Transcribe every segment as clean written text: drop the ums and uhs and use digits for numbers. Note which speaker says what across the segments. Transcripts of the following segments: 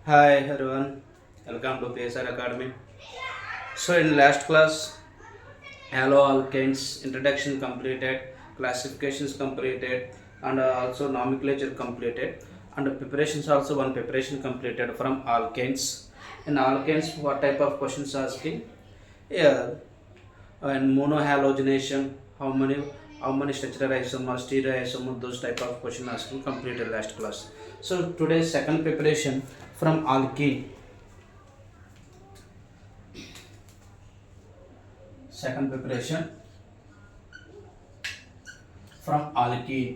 Speaker 1: Hi everyone, welcome to PSR Academy. So in last class, hello alkanes introduction completed, classifications completed, and also nomenclature completed, and preparations also one preparation completed from alkanes. In alkanes, what type of questions asking? Yeah, and monohalogenation, how many structural isomer, stereoisomer, those type of question asking completed last class. So today's second preparation from alkene. Second preparation from alkyne.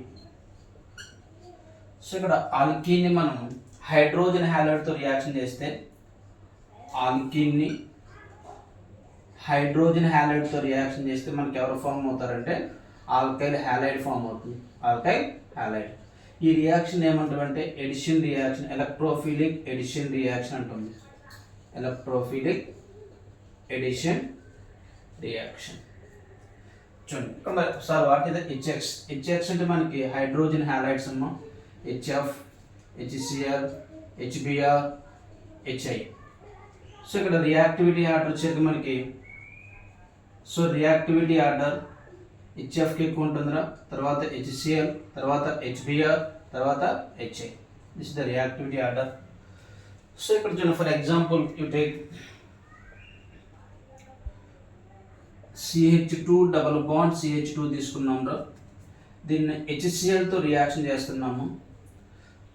Speaker 1: So ఇక్కడ ఆల్కీన్ని మనం hydrogen హ్యాలైడ్తో reaction చేస్తే ఆల్కీన్ని hydrogen హ్యాలైడ్తో reaction చేస్తే మనకి ఎవరు form అవుతారంటే alkyl halide form అవుతుంది. Alkyl halide. ఈ reaction ఏమంటామంటే addition reaction, electrophilic addition reaction అంటుంది. Electrophilic addition reaction. చూడండి సార్ వాట్ ఇది హెచ్ఎక్స్. హెచ్ఎక్స్ అంటే మనకి హైడ్రోజన్ హ్యాలైడ్స్ అమ్మా. HF, HCl, HBr, HI. So ఇక్కడ రియాక్టివిటీ ఆర్డర్ వచ్చేది మనకి. సో రియాక్టివిటీ ఆర్డర్ హెచ్ఎఫ్కి ఎక్కువ ఉంటుందిరా, తర్వాత హెచ్సిఎల్, తర్వాత హెచ్బిఆర్, తర్వాత HI. This the reactivity order. So ఇక్కడ చూడండి, for example you take CH2 double bond CH2 తీసుకున్నాము. దీన్ని హెచ్సిఎల్తో రియాక్షన్ చేస్తున్నాము.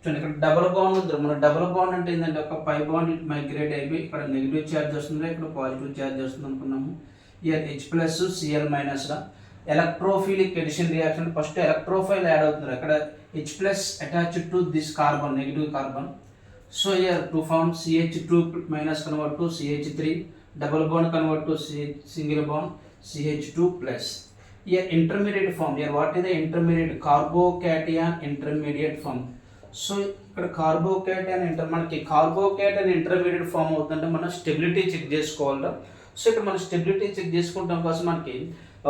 Speaker 1: చూడండి ఇక్కడ డబల్ బాండ్ ఉంది. మన డబల్ బాండ్ అంటే ఏంటంటే ఒక పై బాండ్ మైగ్రేట్ అయిపోయి ఇక్కడ నెగిటివ్ ఛార్జ్ వస్తుంది, ఇక్కడ పాజిటివ్ ఛార్జ్ వస్తుంది అనుకున్నాము. Here H plus Cl minus రా. Electrophilic addition reaction first electrophile add అవుతుంది. ఇక్కడ H plus attached to this carbon, negative carbon. So here to form CH2 minus convert to CH3, double bond convert to single bond CH2 plus. Here intermediate form. Here what is the intermediate? Carbocation intermediate form. So ఇక్కడ కార్బోకేటైన్ మనకి carbocation intermediate form అవుతుందంటే మనం stability check చేసుకోవాలి. So ఇక్కడ మనం stability check చేసుకుంటాం కోసం మనకి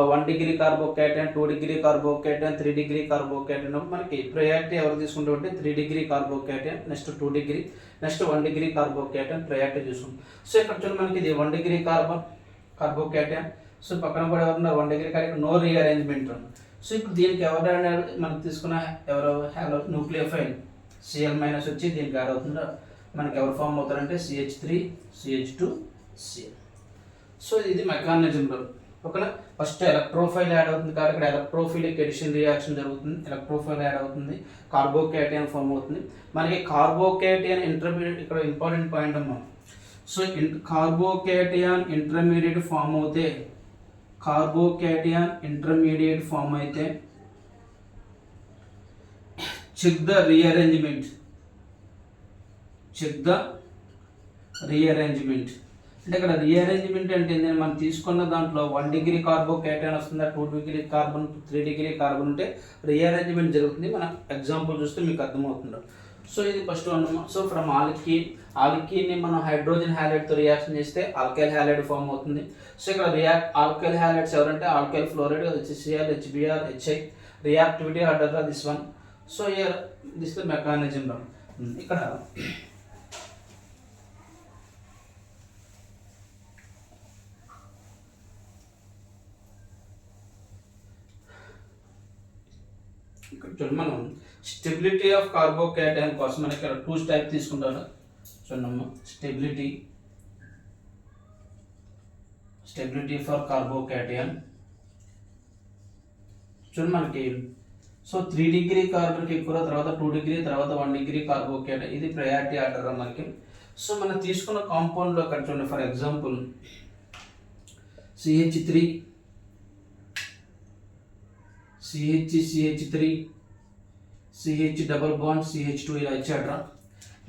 Speaker 1: 1 degree carbocation, 2 degree carbocation, 3 degree carbocation. మనకి ప్రయారిటీ ఎవరు తీసుకుంటాం అంటే 3 degree carbocation, next 2 degree, next 1 degree carbocation priority తీసుకుంటాం. సో ఇక్కడ చూడండి మనకి ఇది 1 డిగ్రీ కార్బోకేటైన్. సో పక్కన కూడా ఎవరున్నారు 1 డిగ్రీ కానీ నో రీఅరేంజ్మెంట్. సో ఇప్పుడు దీనికి ఎవరైనా మనం తీసుకున్న ఎవరో న్యూక్లియోఫైల్ Cl మైనస్ వచ్చి దీనికి యాడ్ అవుతుందో మనకి ఎవరు form అవుతారంటే CH3, CH2, Cl. So ఇది మెకానిజంలో ఓకేనా. ఫస్ట్ ఎలక్ట్రోఫైల్ యాడ్ అవుతుంది కాబట్టి ఇక్కడ ఎలక్ట్రోఫిలిక్ ఎడిషన్ రియాక్షన్ జరుగుతుంది. ఎలక్ట్రోఫైల్ యాడ్ అవుతుంది, కార్బోకేటైన్ ఫామ్ అవుతుంది. మనకి కార్బోకేటైన్ ఇంటర్మీడియట్ ఇక్కడ ఇంపార్టెంట్ పాయింట్ అమ్మా. సో కార్బోకేటైన్ ఇంటర్మీడియట్ ఫామ్ అవుతే, కార్బోకేటైన్ ఇంటర్మీడియట్ ఫామ్ అయితే check the rearrangement. Check the rearrangement అంటే ఇక్కడ రీఅరేంజ్మెంట్ అంటే ఏంటంటే మనం తీసుకున్న దాంట్లో 1 డిగ్రీ కార్బోకేటైన్ వస్తుందా, 2 డిగ్రీ కార్బన్, 3 డిగ్రీ కార్బన్ ఉంటే రీఅరేంజ్మెంట్ జరుగుతుంది. మనం ఎగ్జాంపుల్ చూస్తే మీకు అర్థమవుతుంది. సో ఇది ఫస్ట్ వన్. సో ఫ్రమ్ ఆల్కీన్ని మనం హైడ్రోజన్ హ్యాలైడ్తో రియాక్షన్ చేస్తే ఆల్కైల్ హ్యాలైడ్ ఫామ్ అవుతుంది. సో ఇక్కడ ఆల్కైల్ హ్యాలైడ్స్ ఎవరంటే alkyl fluoride, HCl, HBr, HI. Reactivity order this one. So year this the mechanism. ఇక్కడ చూడండి మనం స్టెబిలిటీ ఆఫ్ కార్బోకేటైన్ కోసం మనం ఇక్కడ 2 టైప్ తీసుకుంటాను. చూడమ్మా, స్టెబిలిటీ ఫర్ కార్బోకేటైన్. చూడండి మనకి సో 3 డిగ్రీ కార్బన్కి ఎక్కువ, తర్వాత 2 డిగ్రీ, తర్వాత 1 డిగ్రీ కార్బోకేటైన్. ఇది ప్రయారిటీ ఆర్డర్ మనకి. సో మనం తీసుకున్న కాంపౌండ్లో అక్కడ చూడండి, for example CH3, CH3, CH double bond CH2 ఇలా ఇచ్చాడ్రా.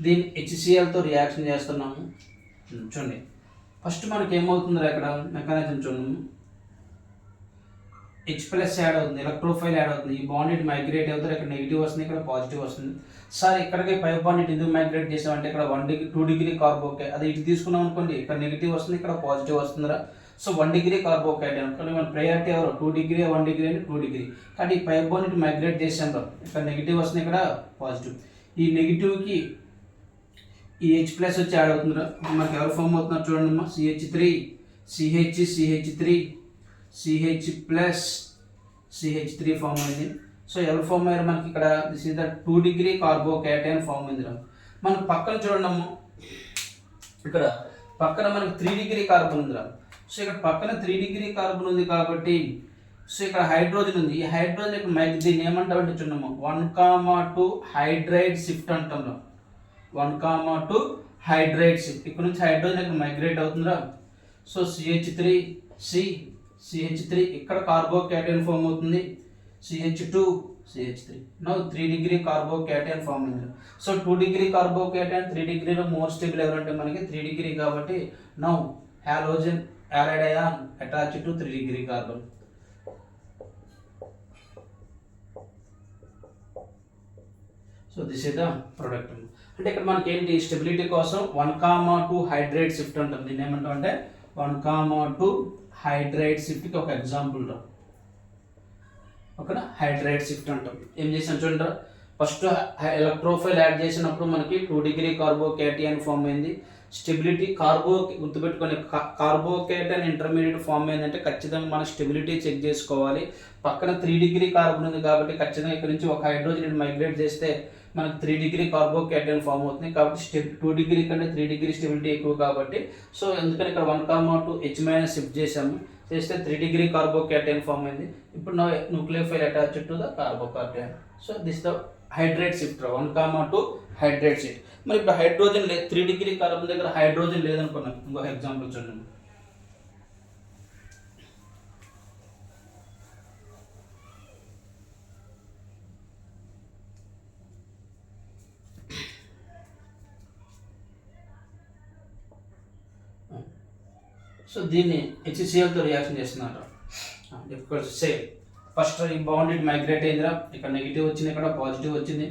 Speaker 1: దీన్ని HClతో రియాక్షన్ చేస్తున్నాము. చూడండి ఫస్ట్ మనకి ఏమవుతుందో ఇక్కడ మెకానిజం చూడండి. H ప్లస్ యాడ్ అవుతుంది, ఎలక్ట్రోఫైల్ యాడ్ అవుతుంది. ఈ బాండ్ ఇటు మైగ్రేట్ అవుతుంది, ఇక్కడ నెగిటివ్ వస్తుంది, ఇక్కడ పాజిటివ్ వస్తుంది. సార్ ఇక్కడికి పై బాండ్ ఇటు ఎందుకు మైగ్రేట్ చేసామంటే ఇక్కడ 2 డిగ్రీ కార్బోకే అది ఇటు తీసుకున్నాం అనుకోండి, ఇక్కడ నెగిటివ్ వస్తుంది, ఇక్కడ పాజిటివ్ వస్తుందిరా. సో 1 డిగ్రీ కార్బోకేటైన్ కానీ మన ప్రయారిటీ ఎవరు 2 డిగ్రీ, 1 డిగ్రీ అని 2 డిగ్రీ. కానీ ఈ పై బాండ్ ఇటు మైగ్రేట్ చేసాం, ఇక్కడ నెగిటివ్ వస్తుంది, ఇక్కడ పాజిటివ్. ఈ నెగిటివ్కి ఈ హెచ్ ప్లస్ వచ్చి యాడ్ అవుతుందిరా. మనకి ఎవరు ఫామ్ అవుతున్నారు చూడండి అమ్మా, CH3 CH CH plus CH3 form అయింది. సో ఎవరు ఫామ్ అయ్యారు మనకి ఇక్కడ, this is the 2 degree carbocation form అయిందిరా. మనకు పక్కన చూడండి అమ్మ, ఇక్కడ పక్కన మనకు 3 డిగ్రీ కార్బన్ ఉందిరా. సో ఇక్కడ పక్కన 3 డిగ్రీ కార్బన్ ఉంది కాబట్టి సో ఇక్కడ హైడ్రోజన్ ఉంది. ఈ హైడ్రోజన్ ఇక్కడ దీన్ని ఏమంటామంటే చూడమ్మా 1,2 హైడ్రైడ్ షిఫ్ట్ అంటాం. 1,2 హైడ్రైడ్ షిఫ్ట్. ఇక్కడ నుంచి హైడ్రోజన్ ఇక్కడ మైగ్రేట్ అవుతుందిరా. సో CH3 ఇక్కడ కార్బోకేటైన్ ఫామ్ అవుతుంది, CH2 CH3. Now 3 degree carbocation form అయింది. సో 2 డిగ్రీ కార్బోకేటైన్ 3 డిగ్రీలో మోర్ స్టేబుల్ ఎవరంటే మనకి 3 డిగ్రీ కాబట్టి now halogen halide ion attached to 3 degree carbon. So this is the product. అంటే ఇక్కడ మనకి ఏంటి, స్టెబిలిటీ కోసం 1,2 హైడ్రైడ్ షిఫ్ట్ అంటాం. దీన్ని ఏమంటాం అంటే 1,2 హైడ్రైడ్ షిఫ్ట్కి ఒక ఎగ్జాంపుల్ రా. ఓకేనా, హైడ్రైడ్ షిఫ్ట్ అంటాం. ఏం చేసాం చూడండి, ఫస్ట్ ఎలక్ట్రోఫైల్ యాడ్ చేసినప్పుడు మనకి 2 డిగ్రీ కార్బోకేటైన్ ఫామ్ అయింది. స్టెబిలిటీ గుర్తుపెట్టుకొని కార్బోకేటైన్ ఇంటర్మీడియట్ ఫామ్ అయిందంటే ఖచ్చితంగా మనం స్టెబిలిటీ చెక్ చేసుకోవాలి. పక్కన 3 డిగ్రీ కార్బన్ ఉంది కాబట్టి ఖచ్చితంగా ఇక్కడ నుంచి ఒక హైడ్రోజన్ మైగ్రేట్ చేస్తే మనకి 3 డిగ్రీ కార్బోకేటైన్ ఫామ్ అవుతుంది. కాబట్టి 2 డిగ్రీ కంటే 3 డిగ్రీ స్టెబిలిటీ ఎక్కువ కాబట్టి సో ఎందుకని ఇక్కడ 1,2 H- షిఫ్ట్ చేసాము, చేస్తే 3 డిగ్రీ కార్బోకేటైన్ ఫామ్ అయింది. ఇప్పుడు nucleophile attached to the carbocation. So this the hydrate shift 1,2 hydrate shift. మరి ఇప్పుడు హైడ్రోజన్ లేదు, 3 డిగ్రీ కార్బన్ దగ్గర హైడ్రోజన్ లేదనుకున్నాం. ఇంకొక ఎగ్జాంపుల్ చూడండి. సో దీన్ని HClతో రియాక్షన్ చేస్తున్నారు. సేమ్ ఫస్ట్ ఈ బాండెడ్ మైగ్రేట్ అయిందిరా, ఇక్కడ నెగిటివ్ వచ్చింది, ఇక్కడ పాజిటివ్ వచ్చింది.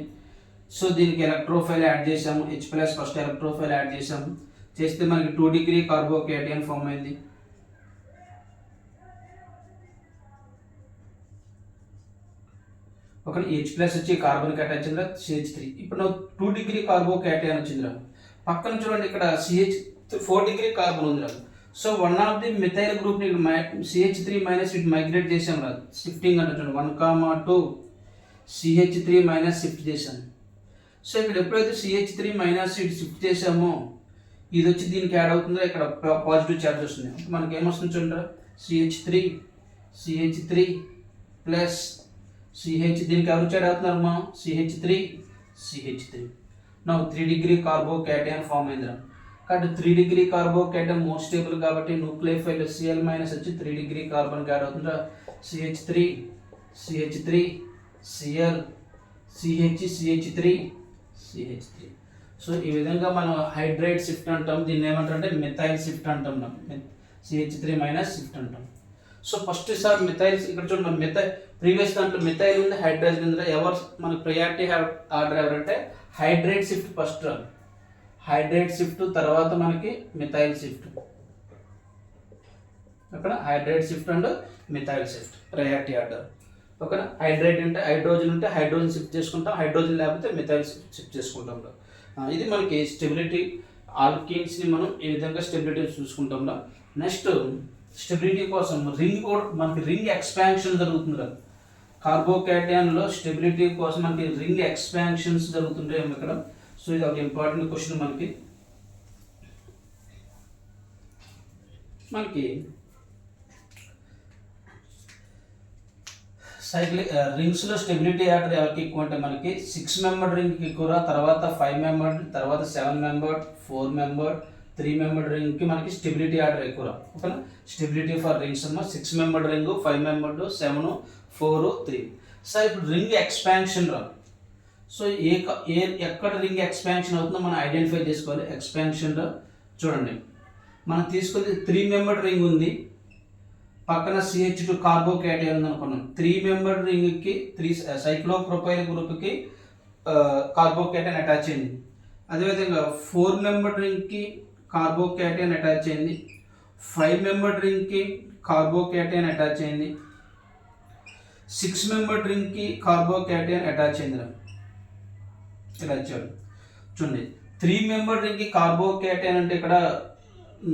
Speaker 1: సో దీనికి ఎలక్ట్రోఫైల్ యాడ్ చేసాము, H+ ఫస్ట్ ఎలక్ట్రోఫైల్ యాడ్ చేసాము, చేస్తే మనకి 2 డిగ్రీ కార్బోకేటైన్ ఫామ్ అయింది. ఒక H+ వచ్చి కార్బన్ అటాచ్ అయిందిరా, CH3. ఇప్పుడు 2 డిగ్రీ కార్బోకేటైన్ వచ్చిందిరా. పక్కన చూడండి ఇక్కడ 4 డిగ్రీ కార్బన్ ఉందిరా. So one of the methyl group ని CH3 మైనస్ ఇటు మైగ్రేట్ చేసాం రా, షిఫ్టింగ్ అంటే చూడండి 1,2 CH3 మైనస్ షిఫ్ట్ చేశాను. సో ఇక్కడ ఎప్పుడైతే CH3 మైనస్ ఇటు షిఫ్ట్ చేసామో ఇది వచ్చి దీనికి యాడ్ అవుతుందో ఇక్కడ పాజిటివ్ చార్జ్ వస్తుంది. మనకి ఏమొస్తుంది చూడండి, CH3 ప్లస్ CH, దీనికి ఎవరు యాడ్ అవుతున్నారు మా CH3 నా 3 డిగ్రీ కార్బోకేటైన్ ఫామ్ అయిందిరా. కాబట్టి 3 డిగ్రీ కార్బోకేటైన్ మోర్ స్టేబుల్ కాబట్టి న్యూక్లియోఫైల్ Cl మైనస్ వచ్చి 3 డిగ్రీ కార్బన్ యాడ్ అవుతుందా, CH3 Cl CH3. సో ఈ విధంగా మనం హైడ్రైడ్ షిఫ్ట్ అంటాం. దీన్ని ఏమంటారు అంటే మిథైల్ షిఫ్ట్ అంటాం, CH3 మైనస్ షిఫ్ట్ అంటాం. సో ఫస్ట్ సార్ మిథైల్, ఇక్కడ చూడండి మన మిథైల్ ప్రీవియస్ దాంట్లో మిథైల్ ఉంది, హైడ్రోజన్ ఉంది. ఎవరు మనకి ప్రయారిటీ ఆర్డర్ ఎవరంటే hydride shift first, hydride shift తర్వాత మనకి మిథైల్ షిఫ్ట్. ఓకేనా, hydride shift and methyl shift priority order. ఓకేనా, హైడ్రైడ్ అంటే హైడ్రోజన్ ఉంటే హైడ్రోజన్ షిఫ్ట్ చేసుకుంటాం, హైడ్రోజన్ లేకపోతే మిథైల్ షిఫ్ట్ చేసుకుంటాం. ఇది మనకి స్టెబిలిటీ. ఆల్కీన్స్ని మనం ఈ విధంగా స్టెబిలిటీ చూసుకుంటాం. నెక్స్ట్ స్టెబిలిటీ కోసం రింగ్ కూడా మనకి రింగ్ ఎక్స్పాన్షన్ జరుగుతుంది కదా కార్బోకేటైన్లో. స్టెబిలిటీ కోసం మనకి రింగ్ ఎక్స్పాన్షన్స్ జరుగుతుంటాయి ఇక్కడ. సో ఇది ఒక ఇంపార్టెంట్ క్వశ్చన్ మనకి సైక్లిక్ రింగ్స్లో స్టెబిలిటీ ఆర్డర్ ఎవరికి ఎక్కువ అంటే మనకి 6 మెంబర్ రింగ్కి ఎక్కువ, తర్వాత 5 మెంబర్, తర్వాత 7 మెంబర్, 4 మెంబర్, 3 మెంబర్ రింగ్కి మనకి స్టెబిలిటీ ఆర్డర్ ఎక్కువ. ఓకేనా, స్టెబిలిటీ ఫర్ రింగ్స్ అమ్మా 6 మెంబర్ రింగ్, 5 మెంబర్, 7, 4, 3. సార్ ఇప్పుడు రింగ్ ఎక్స్పాన్షన్ రా. సో ఎక్కడ రింగ్ ఎక్స్పాన్షన్ అవుతుందో మనం ఐడెంటిఫై చేసుకోవాలి. ఎక్స్పాన్షన్లో చూడండి మనం తీసుకొని 3 మెంబర్ రింగ్ ఉంది, పక్కన CH2 కార్బోకేటైన్ ఉంది అనుకున్నాం. 3 మెంబర్ రింగ్కి 3 సైక్లోప్రొపైల్ గ్రూప్కి కార్బోకేటైన్ అటాచ్ అయింది. అదేవిధంగా 4 మెంబర్ రింగ్కి కార్బోకేటైన్ అటాచ్ అయింది, 5 మెంబర్ రింగ్కి కార్బోకేటైన్ అటాచ్ అయింది, 6 మెంబర్ రింగ్కి కార్బోకేటైన్ అటాచ్ అయింది. ఇలా ఇచ్చాడు చూడండి. 3 మెంబర్ రింగ్కి కార్బోకేటైన్ అంటే ఇక్కడ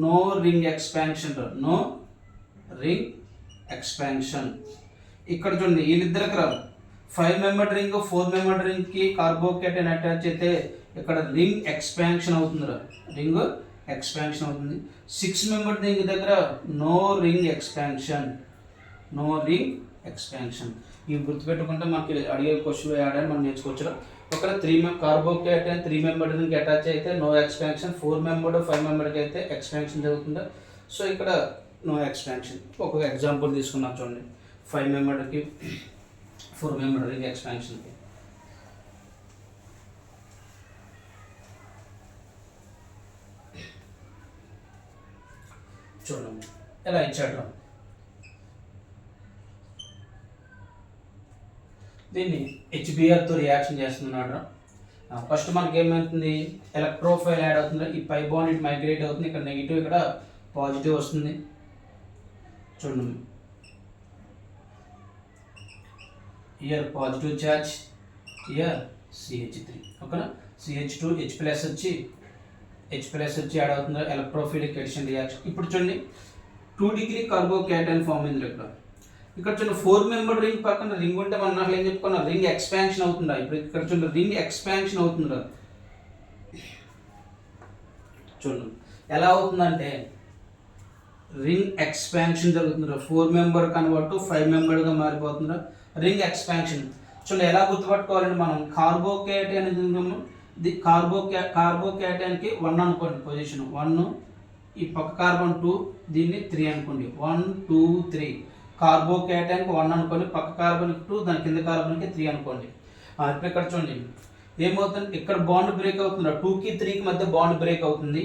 Speaker 1: no ring expansion, no ring expansion. ఇక్కడ చూడండి వీళ్ళిద్దరికి రావు. 5 మెంబర్ రింగ్ 4 మెంబర్ రింగ్కి కార్బోకేటైన్ అటాచ్ అయితే ఇక్కడ రింగ్ ఎక్స్పాన్షన్ అవుతుంది, రింగ్ ఎక్స్పాన్షన్ అవుతుంది. 6 మెంబర్ రింగ్ దగ్గర no ring expansion, no ring expansion. ఇవి గుర్తుపెట్టుకుంటే మనకి అడిగే క్వశ్చన్ యాడ్ మనం నేర్చుకోవచ్చు. ఒకవేళ 3 కార్బోకేటైన్ 3 మెంబర్ రింగ్ అటాచ్ అయితే నో ఎక్స్పాన్షన్, 4 మెంబర్ 5 మెంబర్కి అయితే ఎక్స్పాన్షన్ జరుగుతుంది. సో ఇక్కడ నో ఎక్స్పాన్షన్. ఒక ఎగ్జాంపుల్ తీసుకున్నాం చూడండి, 5 మెంబర్కి 4 మెంబర్ రింగ్ ఎక్స్పాన్షన్కి. చూడండి ఎలా ఇచ్చాడు. దీన్ని హెచ్బిఆర్తో రియాక్షన్ చేస్తున్నాడు. ఫస్ట్ మనకి ఏమవుతుంది, ఎలక్ట్రోఫైల్ యాడ్ అవుతుంది. ఈ పై బాండ్ ఇటు మైగ్రేట్ అవుతుంది. ఇక్కడ నెగిటివ్, ఇక్కడ పాజిటివ్ వస్తుంది. చూడండి year positive charge, year CH3. ఓకేనా, CH2 H వచ్చి యాడ్ అవుతుంది. Electrophilic addition reaction. ఇప్పుడు చూడండి 2 డిగ్రీ కార్బోకేటైన్ ఫామ్ అయింది. ఇక్కడ చూడండి 4 మెంబర్ రింగ్ పక్కన రింగ్ ఉంటే మనం నాకు ఏం చెప్పుకున్నా, రింగ్ ఎక్స్పాన్షన్ అవుతుందా. ఇప్పుడు ఇక్కడ చూడండి రింగ్ ఎక్స్పాన్షన్ అవుతుందా. చూడండి ఎలా అవుతుందంటే రింగ్ ఎక్స్పాన్షన్ జరుగుతుందా. 4 మెంబర్ కన్వర్ట్ 5 మెంబర్గా మారిపోతుందా, రింగ్ ఎక్స్పాన్షన్. చూడండి ఎలా గుర్తుపట్టుకోవాలంటే మనం కార్బోకేటైన్ కార్బోకేటైన్కి 1 అనుకోండి, పొజిషన్ 1, ఈ పక్క కార్బన్ 2, దీన్ని 3 అనుకోండి. 1 2 3 కార్బోకేటైన్కి 1 అనుకోండి, పక్క కార్బన్కి 2, దాని కింద కార్బన్కి 3 అనుకోండి. ఇప్పుడు ఇక్కడ చూడండి ఏమవుతుంది, ఇక్కడ బాండ్ బ్రేక్ అవుతుంది. 2కి 3కి మధ్య బాండ్ బ్రేక్ అవుతుంది.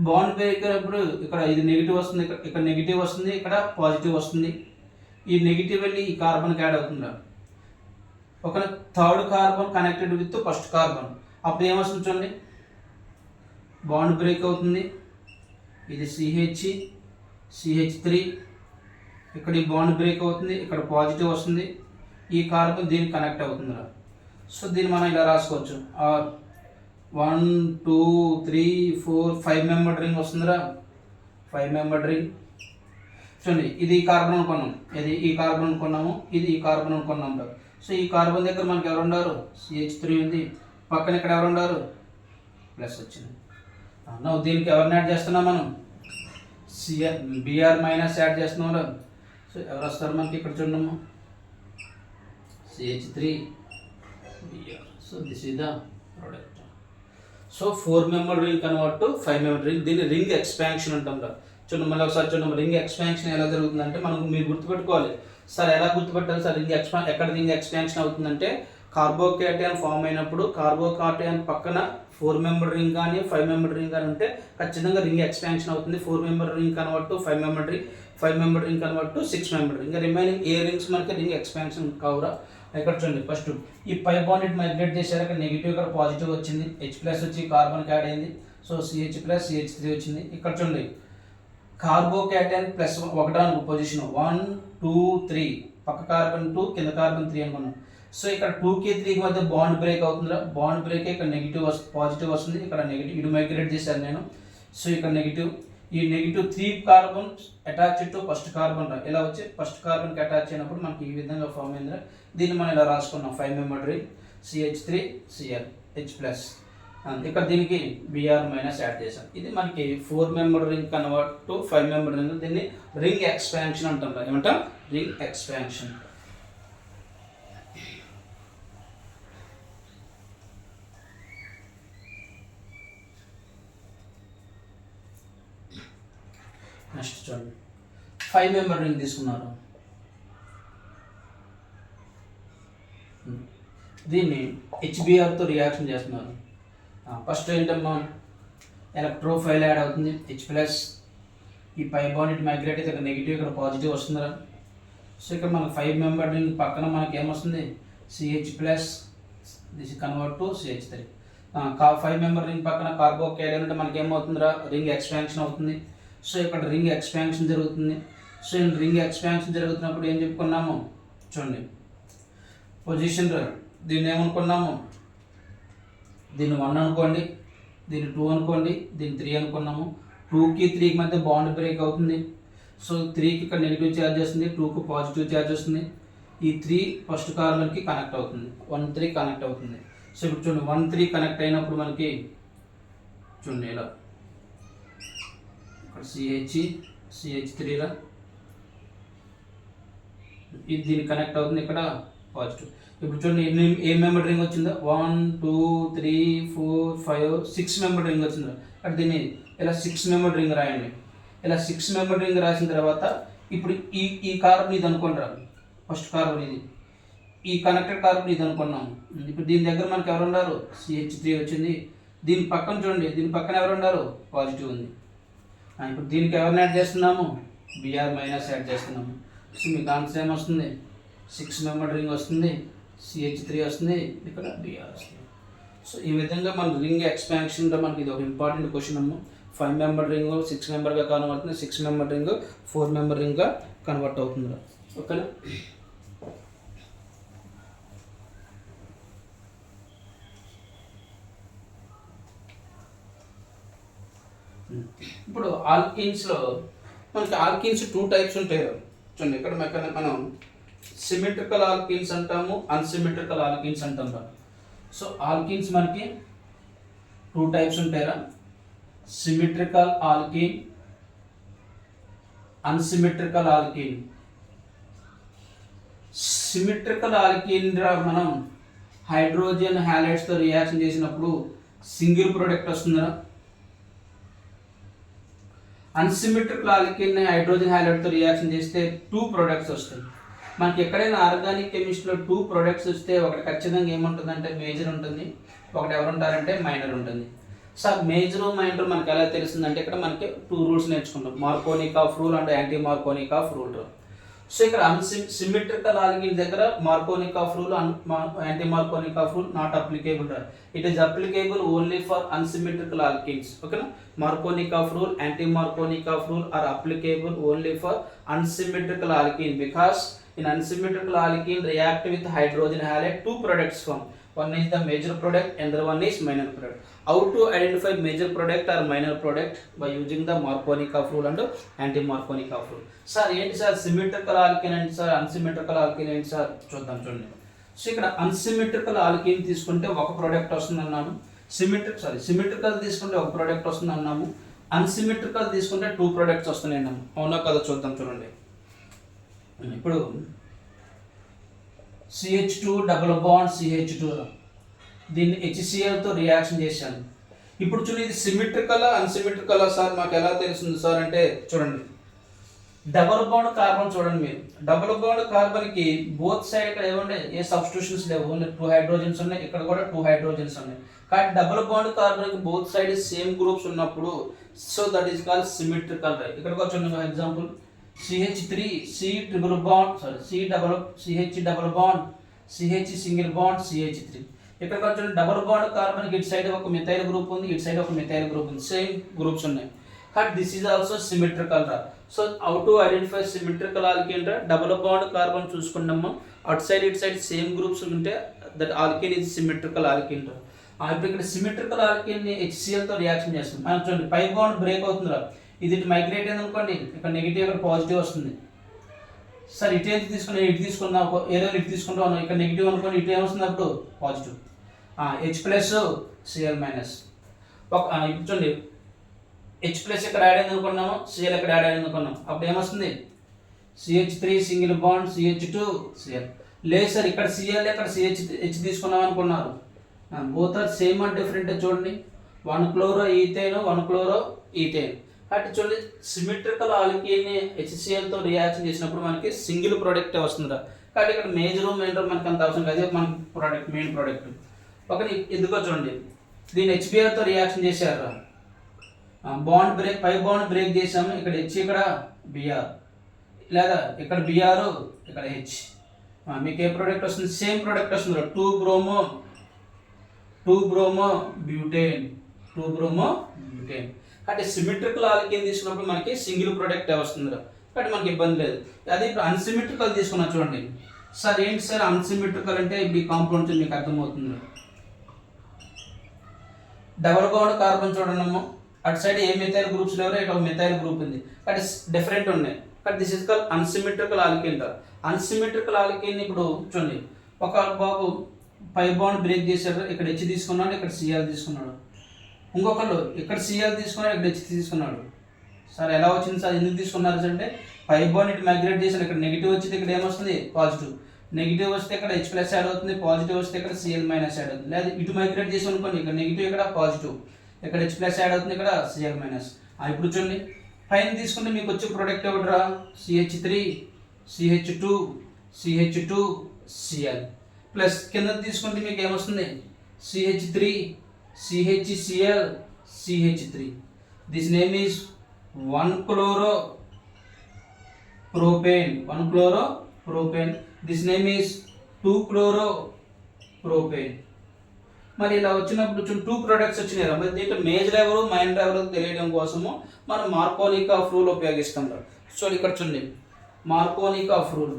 Speaker 1: బాండ్ బ్రేక్ అయినప్పుడు ఇక్కడ ఇది నెగిటివ్ వస్తుంది, ఇక్కడ నెగిటివ్ వస్తుంది, ఇక్కడ పాజిటివ్ వస్తుంది. ఈ నెగిటివ్ వెళ్ళి ఈ కార్బన్కి యాడ్ అవుతుంది. ఒక third carbon connected with first carbon. అప్పుడు ఏమొస్తుంది చూడండి, బాండ్ బ్రేక్ అవుతుంది. ఇది CH3, ఇక్కడ ఈ బాండ్ బ్రేక్ అవుతుంది, ఇక్కడ పాజిటివ్ వస్తుంది, ఈ కార్బన్ దీనికి కనెక్ట్ అవుతుంది. సో దీన్ని మనం ఇలా రాసుకోవచ్చు, 1 2 3 4 5 మెంబర్ రింగ్ వస్తుందిరా. 5 మెంబర్ రింగ్. చూడండి ఇది ఈ కార్బన్ అనుకున్నాం, ఇది ఈ కార్బన్ అనుకున్నాము, ఇది ఈ కార్బన్ అనుకున్నాం. సో ఈ కార్బన్ దగ్గర మనకి ఎవరు ఉన్నారు, CH3 ఉంది. పక్కన ఇక్కడ ఎవరు ఉన్నారు, ప్లస్ వచ్చింది. దీనికి ఎవరిని యాడ్ చేస్తున్నాం మనం, Br మైనస్ యాడ్ చేస్తున్నాం. సో ఎవరు వస్తారు మనకి ఇక్కడ చూడము, CH3 Br. So this is the product. So 4 member ring convert to 5 member ring. దీన్ని రింగ్ ఎక్స్పాన్షన్ అంటాం. చూడండి మళ్ళీ ఒకసారి చూడండి, రింగ్ ఎక్స్పాన్షన్ ఎలా జరుగుతుందంటే మనకు మీరు గుర్తుపెట్టుకోవాలి. సార్ ఎలా గుర్తుపెట్టాలి సార్, ఎక్కడ రింగ్ ఎక్స్పాన్షన్ అవుతుందంటే కార్బోకేటైన్ ఫామ్ అయినప్పుడు కార్బోకేటైన్ పక్కన 4 మెంబర్ రింగ్ కానీ 5 మెంబర్ రింగ్ కానీ ఉంటే ఖచ్చితంగా రింగ్ ఎక్స్పాన్షన్ అవుతుంది. 4 member ring convert to 5 member ring, 5 member ring convert to 6 member ring. ఇంకా రిమైనింగ్ ఏ రింగ్స్ మనకి రింగ్ ఎక్స్పాన్షన్ కావురా. ఇక్కడ చూడండి ఫస్ట్ ఈ పై బాండ్ ఇట్ మైగ్రేట్ చేశారు. ఇక్కడ నెగిటివ్, ఇక్కడ పాజిటివ్ వచ్చింది. H+ వచ్చి కార్బన్కి యాడ్ అయింది. సో CH+ CH3 వచ్చింది. ఇక్కడ చూడండి కార్బోకేటైన్ ప్లస్ 1 పొజిషన్ 1 2 3, పక్క కార్బన్ 2, కింద కార్బన్ 3 అనుకున్నాం. సో ఇక్కడ 2కి 3కి మధ్య బాండ్ బ్రేక్ అవుతుందిరా. బాండ్ బ్రేక్ ఇక్కడ నెగిటివ్ పాజిటివ్ వస్తుంది, ఇక్కడ నెగిటివ్. ఇది మైగ్రేట్ చేశాను నేను. సో ఇక్కడ నెగిటివ్, ఈ negative 3 carbon attach to first carbon రా. ఇలా వచ్చి ఫస్ట్ కార్బన్కి అటాచ్ అయినప్పుడు మనకి ఈ విధంగా ఫామ్ అయిందిరా. దీన్ని మనం ఇలా రాసుకున్నాం, 5 member ring, CH3 Cl H+. ఇక్కడ దీనికి Br మైనస్ యాడ్ చేశాం. ఇది మనకి 4 member ring convert to 5 member ring. దీన్ని రింగ్ ఎక్స్పాన్షన్ అంటాం. ఏమంటాం, రింగ్ ఎక్స్పాన్షన్. నెక్స్ట్ చూడండి 5 మెంబర్ రింగ్ తీసుకున్నారు. దీన్ని HBrతో రియాక్షన్ చేస్తున్నారు. ఫస్ట్ ఏంటమ్మా, ఎలక్ట్రోఫైల్ యాడ్ అవుతుంది, H+. ఈ పై బాండ్ ఇటు మైగ్రేట్ అయితే ఇక్కడ నెగిటివ్, ఇక్కడ పాజిటివ్ వస్తుందిరా. సో ఇక్కడ మనకు 5 మెంబర్ రింగ్ పక్కన మనకి ఏమొస్తుంది, CH+, this convert to CH3. 5 member ring పక్కన కార్బోకేటైన్ అంటే మనకి ఏమవుతుందిరా, రింగ్ ఎక్స్పాన్షన్ అవుతుంది. సో ఇక్కడ రింగ్ ఎక్స్పాన్షన్ జరుగుతుంది. సో రింగ్ ఎక్స్పాన్షన్ జరుగుతున్నప్పుడు ఏం చెప్పుకున్నాము చూడండి, పొజిషన్ దీన్ని ఏమనుకున్నాము దీన్ని 1 అనుకోండి, దీన్ని 2 అనుకోండి, దీన్ని 3 అనుకున్నాము. 2కి 3కి మధ్య బాండ్ బ్రేక్ అవుతుంది. సో 3కి ఇక్కడ నెగిటివ్ ఛార్జ్ వస్తుంది, 2కి పాజిటివ్ ఛార్జ్ వస్తుంది. ఈ 3 ఫస్ట్ కార్బన్కి కనెక్ట్ అవుతుంది, 1 3 కనెక్ట్ అవుతుంది. సో ఇప్పుడు చూడండి 1 3 కనెక్ట్ అయినప్పుడు మనకి చూడండి ఇలా ఇక్కడ CH3లా ఇది దీనికి కనెక్ట్ అవుతుంది, ఇక్కడ పాజిటివ్. ఇప్పుడు చూడండి ఏ మెంబర్ రింగ్ వచ్చిందో 1 2 3 4 5 6 మెంబర్ రింగ్ వచ్చిందో అక్కడ దీన్ని ఇలా 6 మెంబర్ రింగ్ రాయండి. ఇలా 6 మెంబర్ రింగ్ రాసిన తర్వాత ఇప్పుడు ఈ కార్బన్ ఇది అనుకుంటారా, ఫస్ట్ కార్బన్ ఇది, ఈ కనెక్టెడ్ కార్బన్ ఇది అనుకున్నాం. ఇప్పుడు దీని దగ్గర మనకి ఎవరు ఉన్నారు, CH3 వచ్చింది. దీని పక్కన చూడండి, దీని పక్కన ఎవరు ఉన్నారు, పాజిటివ్ ఉంది. ఇప్పుడు దీనికి ఎవరిని యాడ్ చేస్తున్నాము, Br మైనస్ యాడ్ చేస్తున్నాము. సో మీకు ఆన్సర్ ఏమొస్తుంది, 6 మెంబర్ రింగ్ వస్తుంది, CH3 వస్తుంది, ఇక్కడ Br వస్తుంది. సో ఈ విధంగా మన రింగ్ ఎక్స్పాన్షన్లో మనకి ఇది ఒక ఇంపార్టెంట్ క్వశ్చన్ అమ్మ. 5 మెంబర్ రింగ్ 6 మెంబర్గా కన్వర్ట్ అవుతుంది, 6 మెంబర్ రింగ్ 4 మెంబర్ రింగ్గా కన్వర్ట్ అవుతుంది. ఓకేనా. ఇప్పుడు ఆల్కిన్స్లో మనకి ఆల్కిన్స్ 2 టైప్స్ ఉంటాయి చూడండి. ఇక్కడ మనం సిమెట్రికల్ ఆల్కిన్స్ అంటాము, అన్సిమెట్రికల్ ఆల్కిన్స్ అంటాం. సో ఆల్కిన్స్ మనకి 2 టైప్స్ ఉంటాయిరా, symmetrical alkene, unsymmetrical alkene. Symmetrical alkene మనం హైడ్రోజన్ హ్యాలైడ్స్తో రియాక్షన్ చేసినప్పుడు సింగిల్ ప్రోడక్ట్ వస్తుందా. అన్సిమెట్రికల్ ఆల్కిన్ హైడ్రోజన్ హ్యాలైడ్తో రియాక్షన్ చేస్తే 2 ప్రొడక్ట్స్ వస్తాయి. మనకి ఎక్కడైనా ఆర్గానిక్ కెమిస్ట్రీలో 2 ప్రొడక్ట్స్ వస్తే ఒకటి ఖచ్చితంగా ఏముంటుందంటే మేజర్ ఉంటుంది, ఒకటి ఎవరు ఉంటారంటే మైనర్ ఉంటుంది. సార్ మేజర్ మైనర్ మనకి ఎలా తెలుస్తుందంటే ఇక్కడ మనకి 2 రూల్స్ నేర్చుకుంటాం, Markovnikov of rule and anti Markovnikov of rule. So ఇక్కడ సిమెట్రికల్ ఆల్కిన్ దగ్గర Markovnikov of rule, anti Markovnikov of rule not applicable. It is applicable only for unsymmetrical alkenes. ఓకేనా. Markovnikov of rule, anti Markovnikov of rule are applicable only for unsymmetrical alkene, because in unsymmetrical alkene react with hydrogen halide 2 products form. One is the major product and the one is minor product. How to identify major product or minor product? By using the Markovnikov of rule and anti-Markovnikov of rule. Sir, ఏంటి sir symmetrical alkane ఏంటి sir, unsymmetrical alkane ఏంటి sir చూద్దాం చూడండి. So ఇక్కడ unsymmetrical alkane తీసుకుంటే ఒక product వస్తుంది అన్నాము, సిమెట్రికల్ తీసుకుంటే ఒక ప్రోడక్ట్ వస్తుంది అన్నాము, అన్సిమెట్రికల్ తీసుకుంటే 2 ప్రొడక్ట్స్ వస్తున్నాయి అన్నాము. అవునా కదా చూద్దాం చూడండి. ఇప్పుడు CH2 డబుల్ బాండ్ CH2 దీన్ని HCl తో రియాక్షన్ చేశాను. ఇప్పుడు చూడండి ఇది సిమెట్రికల్ అన్సిమెట్రికల్ సార్ మాకు ఎలా తెలుస్తుంది సార్ అంటే చూడండి, డబుల్ బాండ్ కార్బన్ చూడండి మీరు, డబుల్ బాండ్ కార్బన్కి బోత్ సైడ్ ఇక్కడ ఏమంటే ఏ సబ్స్టిట్యూషన్స్ లేవు, ఓన్లీ 2 హైడ్రోజన్స్ ఉన్నాయి, ఇక్కడ కూడా 2 హైడ్రోజన్స్ ఉన్నాయి. కానీ డబుల్ బాండ్ కార్బన్కి బోత్ సైడ్ సేమ్ గ్రూప్స్ ఉన్నప్పుడు so that is called symmetrical. ఇక్కడ చూడండి example CH3 C triple bond CH double bond CH single bond CH3. ఇక్కడ చూడండి డబుల్ బాండ్ కార్బన్కి ఇటు సైడ్ ఒక మిథైల్ గ్రూప్ ఉంది, ఇటు సైడ్ ఒక మిథైల్ గ్రూప్ ఉంది, సేమ్ గ్రూప్స్ ఉన్నాయి. But this is also symmetrical రా. So how to identify symmetrical alkane రా, డబుల్ బాండ్ కార్బన్ చూసుకున్నాము, అటు సైడ్ ఇటు సైడ్ సేమ్ గ్రూప్స్ ఉంటే దట్ ఆల్కేన్ ఇది సిమెట్రికల్ ఆల్కేన్ రా. ఇప్పుడు ఇక్కడ సిమెట్రికల్ ఆల్కేన్ ని HCl తో రియాక్షన్ చేస్తుంది. మనం చూడండి పై బాండ్ బ్రేక్ అవుతుంది రా, ఇది మైగ్రేట్ అయింది అనుకోండి, ఇక్కడ నెగిటివ్ ఇక్కడ పాజిటివ్ వస్తుంది. సార్ ఇటు ఏది తీసుకున్నా ఇటు తీసుకున్నా ఏదో ఇటు తీసుకుంటా ఉన్నాం, ఇక్కడ నెగిటివ్ అనుకోండి, ఇటు ఏమొస్తుంది అప్పుడు positive, H plus Cl minus. ఇప్పుడు చూడండి H ప్లస్ ఇక్కడ యాడ్ అయింది అనుకున్నాము, Cl ఇక్కడ యాడ్ అయింది అనుకున్నాం, అప్పుడు ఏమొస్తుంది CH3 single bond CH2 Cl. లేదు సార్ ఇక్కడ Cl ఇక్కడ H తీసుకున్నాం అనుకున్నారు, both are same and different. చూడండి 1 క్లోరో ఈథేన్ 1 క్లోరో ఈథేన్. అంటే చూడండి సిమెట్రికల్ ఆల్కేన్ HCl తో రియాక్షన్ చేసినప్పుడు మనకి సింగిల్ ప్రోడక్ట్ వస్తుందా. కాబట్టి ఇక్కడ మేజర్ మైనర్ మనకి అంత అవసరం కాదు, మనకి ప్రోడక్ట్ మెయిన్ ప్రోడక్ట్. ఒకటి ఎందుకో చూడండి, దీన్ని HBr తో రియాక్షన్ చేశారు, bond break pi bond break చేసాము, ఇక్కడ H ఇక్కడ Br, లేదా ఇక్కడ Br ఇక్కడ H. మీకు ఏ ప్రోడక్ట్ వస్తుంది, సేమ్ ప్రోడక్ట్ వస్తుంది 2 బ్రోమో బ్యూటేన్. అంటే సిమెట్రికల్ ఆల్కేన్ తీసుకున్నప్పుడు మనకి సింగిల్ ప్రోడక్ట్ వస్తుంది కాబట్టి మనకి ఇబ్బంది లేదు. అదే ఇప్పుడు అన్సిమెట్రికల్ తీసుకున్నా చూడండి. సార్ ఏంటి సార్ అన్సిమెట్రికల్ అంటే ఇప్పుడు ఈ కాంపౌండ్స్ మీకు అర్థమవుతుంది. డబుల్ బాండ్ కార్బన్ చూడండి, అటు సైడ్ ఏ మిథైల్ గ్రూప్స్ లేవో ఇటు ఒక మిథైల్ గ్రూప్ ఉంది, బట్ డిఫరెంట్ ఉన్నాయి. But this is call unsymmetrical alkane. Unsymmetrical alkane ఇప్పుడు చూడండి, ఒక బాబు పై బాండ్ బ్రేక్ చేశాడు, ఇక్కడ హెచ్ తీసుకున్నాడు, ఇక్కడ సిఎల్ తీసుకున్నాడు. ఇంకొకళ్ళు ఇక్కడ సిఎల్ తీసుకున్నాడు, ఇక్కడ హెచ్ తీసుకున్నాడు. సార్ ఎలా వచ్చింది సార్, ఎందుకు తీసుకున్నారు అంటే పై బాండ్ ఇటు మైగ్రేట్ చేశాడు, ఇక్కడ నెగిటివ్ వచ్చింది, ఇక్కడ ఏమొస్తుంది పాజిటివ్. నెగిటివ్ వస్తే ఇక్కడ హెచ్ ప్లస్ యాడ్ అవుతుంది, పాజిటివ్ వస్తే ఇక్కడ సిఎల్ మైనస్ యాడ్ అవుతుంది. లేదా ఇటు మైగ్రేట్ చేసి అనుకోండి, ఇక్కడ నెగిటివ్ ఇక్కడ పాజిటివ్, ఇక్కడ హెచ్ ప్లస్ యాడ్ అవుతుంది, ఇక్కడ సిఎల్ మైనస్. ఇప్పుడు చూడండి పైన తీసుకుంటే మీకు వచ్చే ప్రొడక్ట్ ఎవడరా, CH3 CH2 CH2 Cl plus కింద తీసుకుంటే మీకు ఏమొస్తుంది CH3 CHCl CH3. This name is 1-chloro-propane. This name is 2-chloro-propane. మరి ఇలా వచ్చినప్పుడు 2 ప్రొడక్ట్స్ వచ్చినాయి. మరి దీంట్లో మేజర్ ఎవరు మైనర్ ఎవరు తెలియడం కోసము మనం మార్కోనిక్ ఆఫ్ రూల్ ఉపయోగిస్తాం. సో ఇక్కడ చూడండి, మార్కోనిక్ of rule.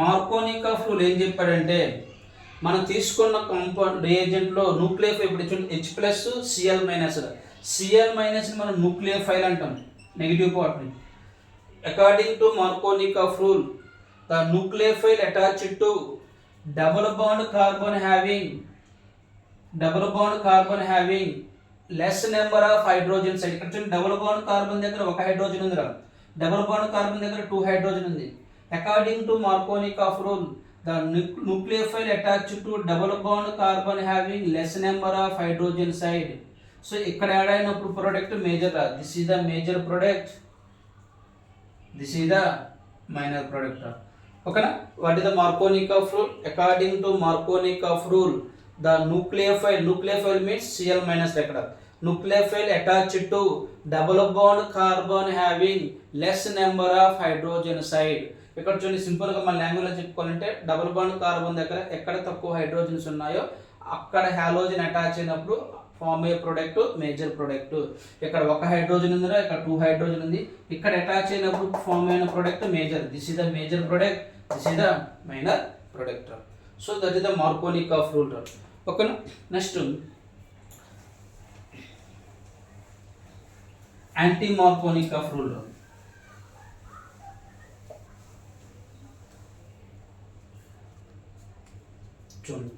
Speaker 1: Markovnikov of rule ఏం చెప్పాడంటే, మనం తీసుకున్న కాంపౌండ్ రియేజెంట్లో న్యూక్లియోఫైల్ ఇప్పుడు చూడండి H+Cl-. Cl- మనం న్యూక్లియోఫైల్ అంటాం, నెగిటివ్ పార్ట్ని. According to Markovnikov of rule, the nucleophile attached to double bond carbon having less number of hydrogen side. ఇక్కడ చూడండి డబుల్ బాండ్ కార్బన్ దగ్గర ఒక హైడ్రోజన్ ఉందిరా, డబుల్ బాండ్ కార్బన్ దగ్గర 2 హైడ్రోజన్ ఉంది. According to Markovnikov of rule, the nucleophile attached to double bond carbon having less number of hydrogen side. So ఇక్కడ add అయినప్పుడు product major రా, this is the major product, this is the minor product. ఓకేనా? What is the Markovnikov of rule? According to Markovnikov of rule, the nucleophile means Cl minus ఎక్కడ, nucleophile attached to double bond carbon having less number of hydrogen side. ఇక్కడ చూడండి సింపుల్గా మన లాంగ్వేజ్లో చెప్పుకోవాలంటే double bond carbon దగ్గర ఎక్కడ తక్కువ హైడ్రోజన్స్ ఉన్నాయో అక్కడ హాలోజన్ అటాచ్ అయినప్పుడు ఫార్మ్ అయ్యే ప్రొడక్ట్ మేజర్ ప్రొడక్ట్. ఇక్కడ ఒక హైడ్రోజన్ ఉందిరా, ఇక్కడ 2 హైడ్రోజన్ ఉంది, ఇక్కడ అటాచ్ అయినప్పుడు ఫార్మ్ అయిన product major. This is the major product, this is the minor product. So that is the Markovnikov of rule. ఓకేనా? Next anti Markovnikov of rule. చూడండి,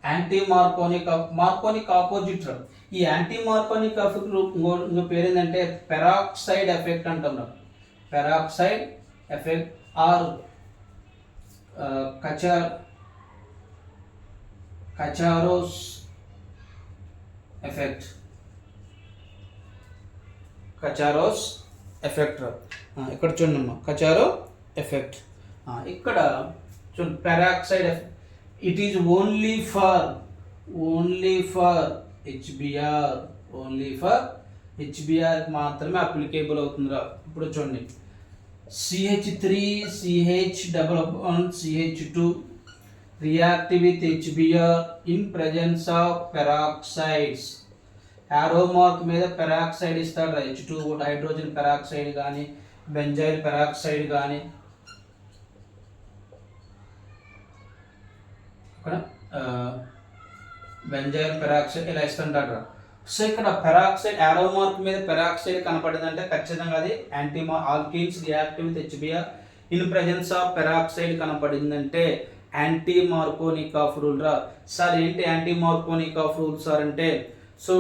Speaker 1: యాంటీ మార్కోనిక్ ఆపోజిట్. ఈ anti Markovnikov ఇంకో పేరు ఏంటంటే peroxide effect అంటాం. Peroxide effect or Kharasch effect. Kharasch effect ఇక్కడ చూడమ్మా, Kharasch effect. ఇక్కడ చూడండి peroxide effect, it is only for HBr మాత్రమే అప్లికేబుల్ అవుతుందిరా. ఇప్పుడు చూడండి CH3 CH double bond CH2 react with HBr in presence of peroxides. Arrow mark మీద peroxide ఇస్తాడు, H2 హైడ్రోజన్ పెరాక్సైడ్ కానీ బెంజైల్ పెరాక్సైడ్ కానీ బెంజైల్ పెరాక్సైడ్ ఇలా ఇస్తుంటాడు. సో ఇక్కడ పెరాక్సైడ్ యారో మార్క్ మీద పెరాక్సైడ్ కనపడిందంటే ఖచ్చితంగా అది alkenes react with HBr in presence of peroxide కనపడిందంటే యాంటీ మార్కోనిక్ ఆఫ్ రూల్ రా. సార్ ఏంటి anti Markovnikov of rule sir అంటే, సో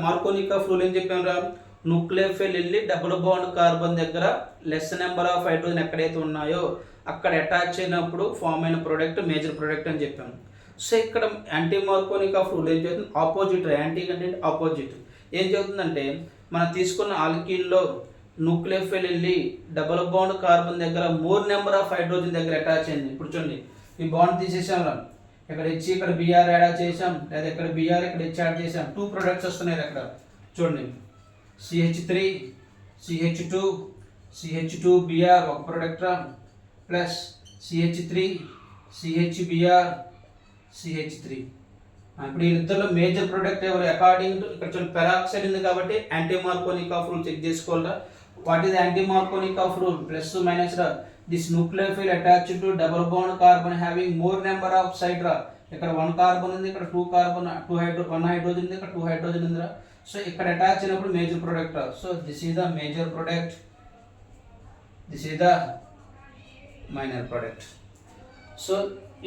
Speaker 1: మార్కోనిక్ ఆఫ్ రూల్ ఏం చెప్పాం రా, న్యూక్లియోఫైల్ వెళ్ళి డబుల్ బాండ్ కార్బన్ దగ్గర లెస్ నెంబర్ ఆఫ్ హైడ్రోజన్ ఎక్కడైతే ఉన్నాయో అక్కడ అటాచ్ అయినప్పుడు ఫామ్ అయిన ప్రోడక్ట్ మేజర్ ప్రోడక్ట్ అని చెప్పాము. సో ఇక్కడ యాంటీ మార్కోనిక్ ఆఫ్ రూల్ ఏం చెప్తుంది, ఆపోజిట్. యాంటీ కంటెంట్ ఆపోజిట్ ఏం చెబుతుందంటే, మనం తీసుకున్న ఆల్కీన్లో న్యూక్లియోఫైల్ వెళ్ళి డబుల్ బాండ్ కార్బన్ దగ్గర మోర్ నెంబర్ ఆఫ్ హైడ్రోజన్ దగ్గర అటాచ్ అయింది. ఇప్పుడు చూడండి ఈ బాండ్ తీసేసాం రా, ఇక్కడ హెచ్ ఇక్కడ బిఆర్ యాడ్ చేసాం, లేదా ఇక్కడ బిఆర్ ఇక్కడ హెచ్ యాడ్ చేసాం, 2 ప్రొడక్ట్స్ వస్తున్నాయి అక్కడ. చూడండి CH3 CH2 బిఆర్ ఒక ప్రొడక్ట్ రా, ప్లస్ CH3 CHBr CH3 ఇప్పుడు వీళ్ళిద్దరిలో మేజర్ ప్రొడక్ట్ ఎవరు అకార్డింగ్ టు ఇక్కడ చూడండి పెరాక్సైడ్ ఉంది కాబట్టి anti Markovnikov of rule check చేసుకోవాలా. What is anti Markovnikov of rule? Plus minus రా. This nucleophile attached to double bond carbon having more number of side రా. ఇక్కడ 1 కార్బన్ ఉంది, ఇక్కడ 2 కార్బన్ 1 హైడ్రోజన్ ఉంది, ఇక్కడ 2 హైడ్రోజన్ ఉంది రా. సో ఇక్కడ అటాచ్ అయినప్పుడు మేజర్ ప్రొడక్ట్ రా. So this is the major product, this is the minor product. So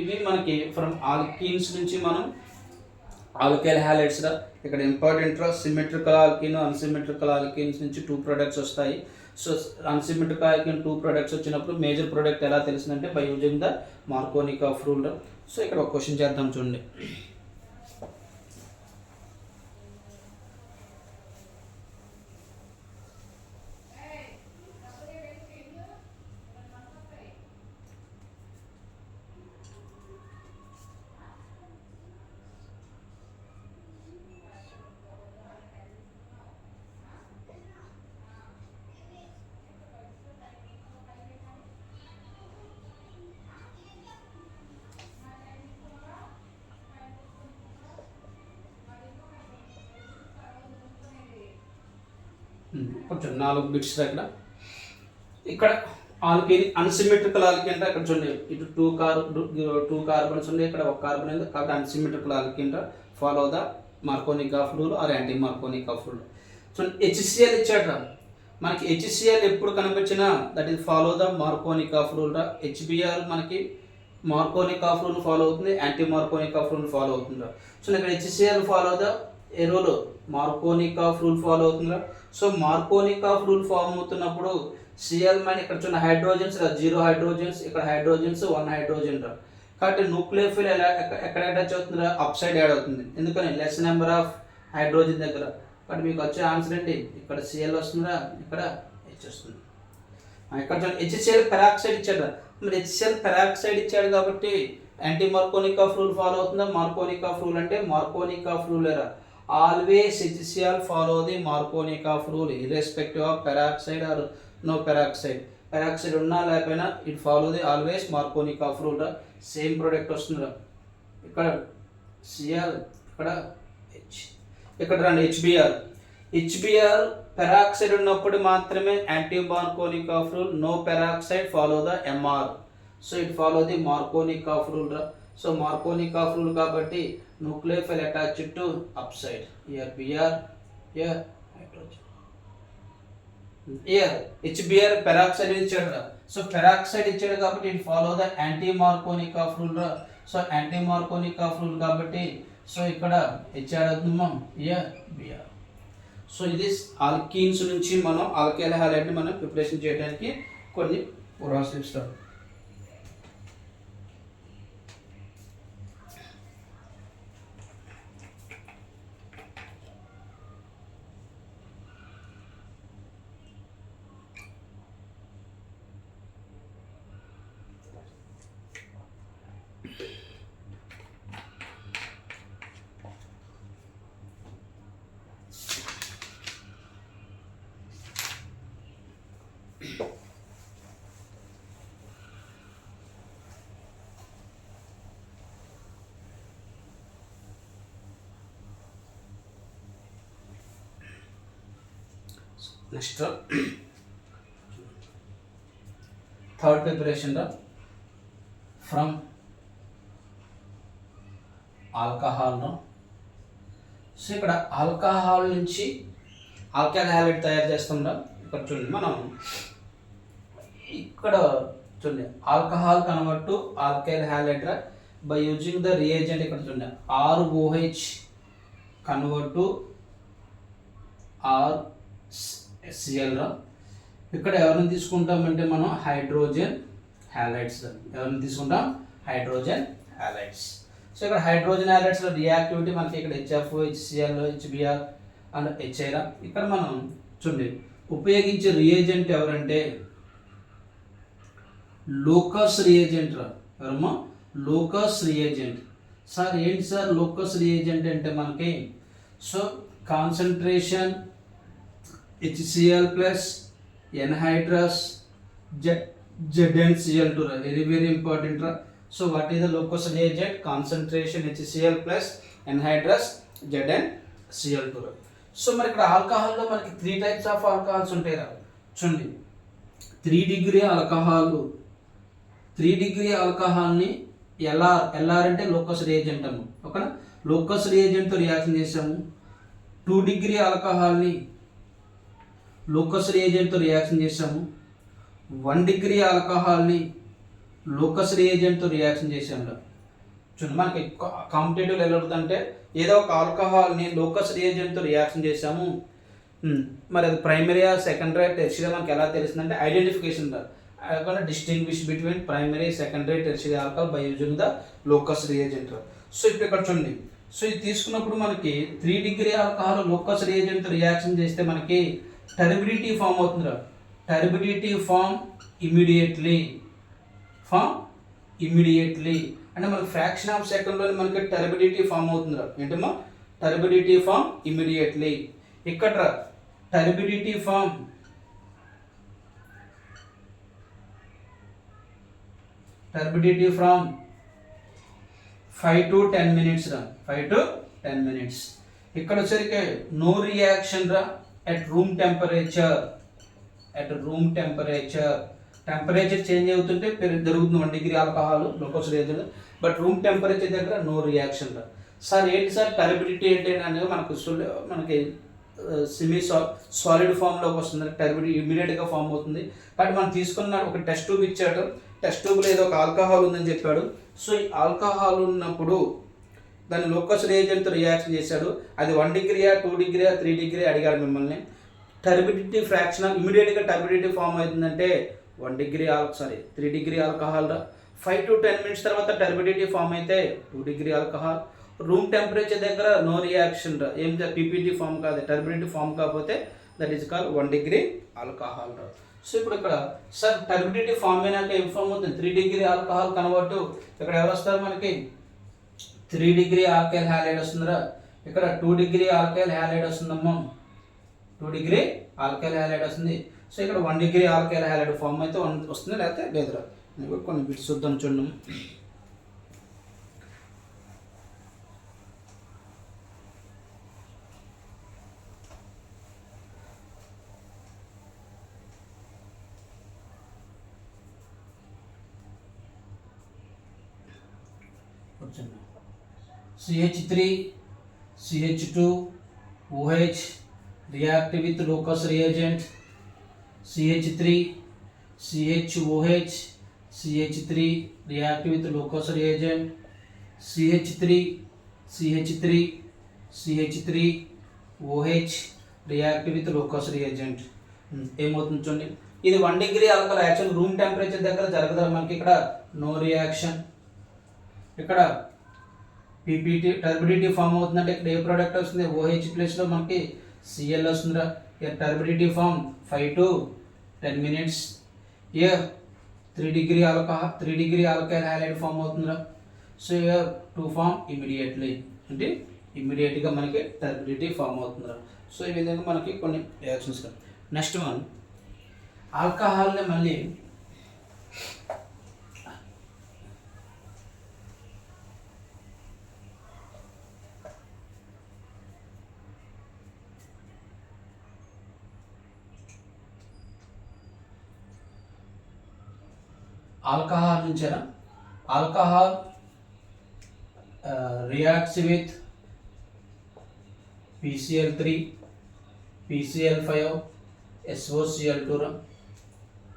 Speaker 1: ఇవి మనకి ఫ్రమ్ ఆల్కీన్స్ నుంచి మనం ఆల్కైల్ హ్యాలైడ్స్ రా. ఇక్కడ ఇంపార్టెంట్ రా సిమెట్రికల్ ఆల్కీన్ అన్సిమెట్రికల్ ఆల్కీన్స్ నుంచి 2 ప్రొడక్ట్స్ వస్తాయి. సో అన్సిమెట్రికల్ ఆల్కీన్ 2 ప్రొడక్ట్స్ వచ్చినప్పుడు మేజర్ ప్రొడక్ట్ ఎలా తెలిసిందంటే by using the Markovnikov of rule రా. సో ఇక్కడ ఒక క్వశ్చన్ చేద్దాం చూడండి. కొంచెం 4 బిట్స్ ఇక్కడ ఆల్కేన్ అన్సిమెట్రికల్ ఆల్కేన్ రా. ఇక్కడ చూడండి ఇటు 2 కార్బన్స్ ఉన్నాయి, ఇక్కడ 1 కార్బన్ ఉంది కాబట్టి అన్సిమెట్రికల్ ఆల్కేన్ రా. Follow the Markovnikov of rule or anti Markovnikov of rule. చూడండి HCl ఇచ్చాడు రా. మనకి HCl ఎప్పుడు కనిపించినా that is follow the Markovnikov of rule రా. HBr మనకి మార్కోనిక్ ఆఫ్ రూల్ ఫాలో అవుతుంది, anti Markovnikov of rule follow అవుతుంది రా. సో ఇక్కడ HCl ఫాలో ద ఏ rule? Markovnikov of rule follow అవుతుందా. So Markovnikov of rule form అవుతున్నప్పుడు Cl మైన్ ఇక్కడ చూడండి హైడ్రోజన్స్ రా, 0 హైడ్రోజన్స్, ఇక్కడ హైడ్రోజన్స్ 1 హైడ్రోజన్ రా. కాబట్టి న్యూక్లియోఫిల్ ఎక్కడ అటాచ్ అవుతుందా? అప్ సైడ్ యాడ్ అవుతుంది. ఎందుకని? లెస్ నెంబర్ ఆఫ్ హైడ్రోజన్ దగ్గర. కాబట్టి మీకు వచ్చే ఆన్సర్ ఏంటి? ఇక్కడ Cl వస్తుందా, ఇక్కడ H వస్తుంది. ఇక్కడ చూడండి HCl పెరాక్సైడ్ ఇచ్చాడు. మరి HCl పెరాక్సైడ్ ఇచ్చాడు కాబట్టి anti Markovnikov of rule follow అవుతుందా? మార్కోనిక్ ఆఫ్ రూల్ అంటే మార్కోనిక్ ఆఫ్ రూల్ ఎరా. Always HCl follow the Markovnikov of rule irrespective of peroxide or no peroxide. Peroxide ఉన్నా లేకపోయినా it follow the always Markovnikov of rule. Same product వస్తుంది. ఇక్కడ Cl, ఇక్కడ H, ఇక్కడ రండి HBr పెరాక్సైడ్ ఉన్నప్పుడు మాత్రమే anti Markovnikov of rule. No peroxide follow the MR. So it follow the Markovnikov of rule రా. సో మార్కోనిక్ ఆఫ్ రూల్ కాబట్టి nucleophile attached to upside. Here Br, here hydrogen. Here HBr peroxide ఇచ్చాడు రా. So peroxide ఇచ్చాడు కాబట్టి it follow the anti marconic of rule రా. So anti Markovnikov of rule కాబట్టి so ఇక్కడ ఇచ్చాడు అవుతుందా? here Br. సో ఇది ఆల్కీన్స్ నుంచి మనం ఆల్కైల్ హాలైడ్ ని మనం ప్రిపరేషన్ చేయడానికి కొన్ని ప్రాసెస్ రా. నెక్స్ట్ థర్డ్ ప్రిపరేషన్ రా. ఫ్రమ్ ఆల్కహాల్ రా. సో ఇక్కడ ఆల్కహాల్ నుంచి ఆల్కైల్ హాలైడ్ తయారు చేస్తాం రా. ఇక్కడ చూడండి మనం ఇక్కడ చూడండి alcohol convert to alkyl halide రా బై యూజింగ్ ద రియేజెంట్. ఇక్కడ చూడండి ROH కన్వర్ట్ టు RCl రా. ఇక్కడ ఎవరిని తీసుకుంటామంటే మనం హైడ్రోజన్ హ్యాలైడ్స్. ఎవరిని తీసుకుంటాం? Hydrogen halides. సో ఇక్కడ హైడ్రోజన్ హ్యాలైడ్స్ లో రియాక్టివిటీ మనకి ఇక్కడ HF, HCl, HBr and HI రా. ఇక్కడ మనం చూడండి ఉపయోగించే రియేజెంట్ ఎవరంటే లోకస్ రియేజెంట్ రా. ఎవరమ్మా? Locus reagent. సార్ ఏంటి సార్ లోకస్ రియేజెంట్ అంటే మనకి so concentration HCl plus anhydrous ZnCl2 రా. వెరీ వెరీ ఇంపార్టెంట్ రా. So what is the Lucas reagent? Concentration HCl plus anhydrous ZnCl2. So మరి ఇక్కడ ఆల్కహాల్లో మనకి 3 టైప్స్ ఆఫ్ ఆల్కహాల్స్ ఉంటాయి రా. చూడండి, 3 డిగ్రీ ఆల్కహాల్ని ఎల్ఆర్ అంటే లోకస్ రియేజెంట్ అమ్ము, ఓకేనా. లోకస్ రియేజెంట్తో రియాక్షన్ చేసాము. 2 డిగ్రీ ఆల్కహాల్ని లోకస్ రియేజెంట్తో రియాక్షన్ చేసాము. 1 డిగ్రీ ఆల్కహాల్ని లోకస్ రియేజెంట్తో రియాక్షన్ చేసాము. చూడండి, మనకి కాంపిటేటివ్ ఎలా అవుతుందంటే ఏదో ఒక ఆల్కహాల్ని లోకస్ రియేజెంట్తో రియాక్షన్ చేసాము, మరి అది ప్రైమరీయా సెకండరీ టెర్షియరీ మనకి ఎలా తెలుస్తుందంటే identification distinguish between primary secondary tertiary alcohol by using the Lucas reagent. So ఇప్పుడు ఇక్కడ చూడండి, సో ఇది తీసుకున్నప్పుడు మనకి 3 డిగ్రీ ఆల్కహాల్ లోకస్ రియేజెంట్తో రియాక్షన్ చేస్తే మనకి టర్బిడిటీ ఫామ్ అవుతుంది. టర్బిడిటీ ఫామ్ ఇమీడియట్లీ అంటే మనకి ఫ్రాక్షన్ ఆఫ్ సెకండ్లో మనకి టర్బిడిటీ ఫామ్ అవుతుంది. ఏంటమ్మా, టర్బిడిటీ ఫామ్ ఇమీడియట్లీ. ఇక్కడ turbidity form from 5 to 10 minutes రా, 5 to 10 minutes. ఇక్కడ వచ్చరికి నో రియాక్షన్ రా at room temperature. Temperature change అవుతుంటే జరుగుతుంది 1 degree alcohol locus reagent, but room temperature దగ్గర నో రియాక్షన్ రా. సార్ ఏంటి సార్ టర్బిడిటీ ఏంటి అనేది మనకి సెమీ సాలిడ్ ఫామ్లోకి వస్తుంది. టర్బిడిటీ ఇమీడియట్గా ఫామ్ అవుతుంది. కాబట్టి మనం తీసుకున్న ఒక టెస్ట్ ట్యూబ్ ఇచ్చాడు, టెస్ట్ ట్యూబ్లో ఏదో ఒక ఆల్కహాల్ ఉందని చెప్పాడు. సో ఈ ఆల్కహాల్ ఉన్నప్పుడు దాన్ని లోకస్ రియేజెంట్తో రియాక్షన్ చేశాడు. అది 1 డిగ్రీయా 2 డిగ్రీయా 3 డిగ్రీ అడిగాడు మిమ్మల్ని. టర్బిడిటీ ఫ్రాక్షన్ ఇమీడియట్గా టర్బిడిటీ ఫామ్ అవుతుందంటే 3 డిగ్రీ ఆల్కహాల్. 5 to 10 minutes తర్వాత టర్బిడిటీ ఫామ్ అయితే 2 డిగ్రీ ఆల్కహాల్. రూమ్ టెంపరేచర్ దగ్గర నో రియాక్షన్ రా, ఏం పీపీటీ ఫామ్ కాదు, టర్బిడిటీ ఫామ్ కాకపోతే that is call 1 degree alcohol రా. సో ఇప్పుడు ఇక్కడ సార్ టర్బిడిటీ ఫామ్ అయినాక ఏం ఫామ్ అవుతుంది, 3 డిగ్రీ ఆల్కహాల్ కన్వర్ట్. ఇక్కడ ఎవరు వస్తారు మనకి 3 డిగ్రీ ఆల్కైల్ హ్యాలైడ్ వస్తుందిరా. ఇక్కడ 2 డిగ్రీ ఆల్కైల్ హ్యాలైడ్ వస్తుందమ్మా, 2 డిగ్రీ ఆల్కైల్ హ్యాలైడ్ వస్తుంది. సో ఇక్కడ 1 డిగ్రీ ఆల్కైల్ హ్యాలైడ్ ఫామ్ అయితే వస్తుంది, లేకపోతే లేదురా. కొన్ని బిట్స్ చూద్దాం చూడండి. CH3 CH2 OH react with locus reagent. CH3 CHOH CH3 react with locus reagent. CH3 OH react with locus reagent. ఏమవుతుంది చూడండి, ఇది 1 degree alcohol actual room temperature దగ్గర జరగదు మనకి. ఇక్కడ నో రియాక్షన్. ఇక్కడ పీపీటీ టర్బిడిటీ ఫామ్ అవుతుందంటే ఇక్కడ ఏ ప్రోడక్ట్ వస్తుంది, OH ప్లేస్లో మనకి Cl వస్తుందిరా. Turbidity form 5 to 10 minutes. 3 degree alcohol halide form అవుతుందిరా. సో టు ఫామ్ ఇమీడియట్లీ అంటే ఇమీడియట్గా మనకి టర్బిడిటీ ఫామ్ అవుతుందిరా. సో ఈ విధంగా మనకి కొన్ని రియాక్షన్స్. నెక్స్ట్ వన్ ఆల్కహాల్ని మళ్ళీ ఆల్కహాల్ నుంచేనా, alcohol reacts with PCl3 PCl5 SOCl2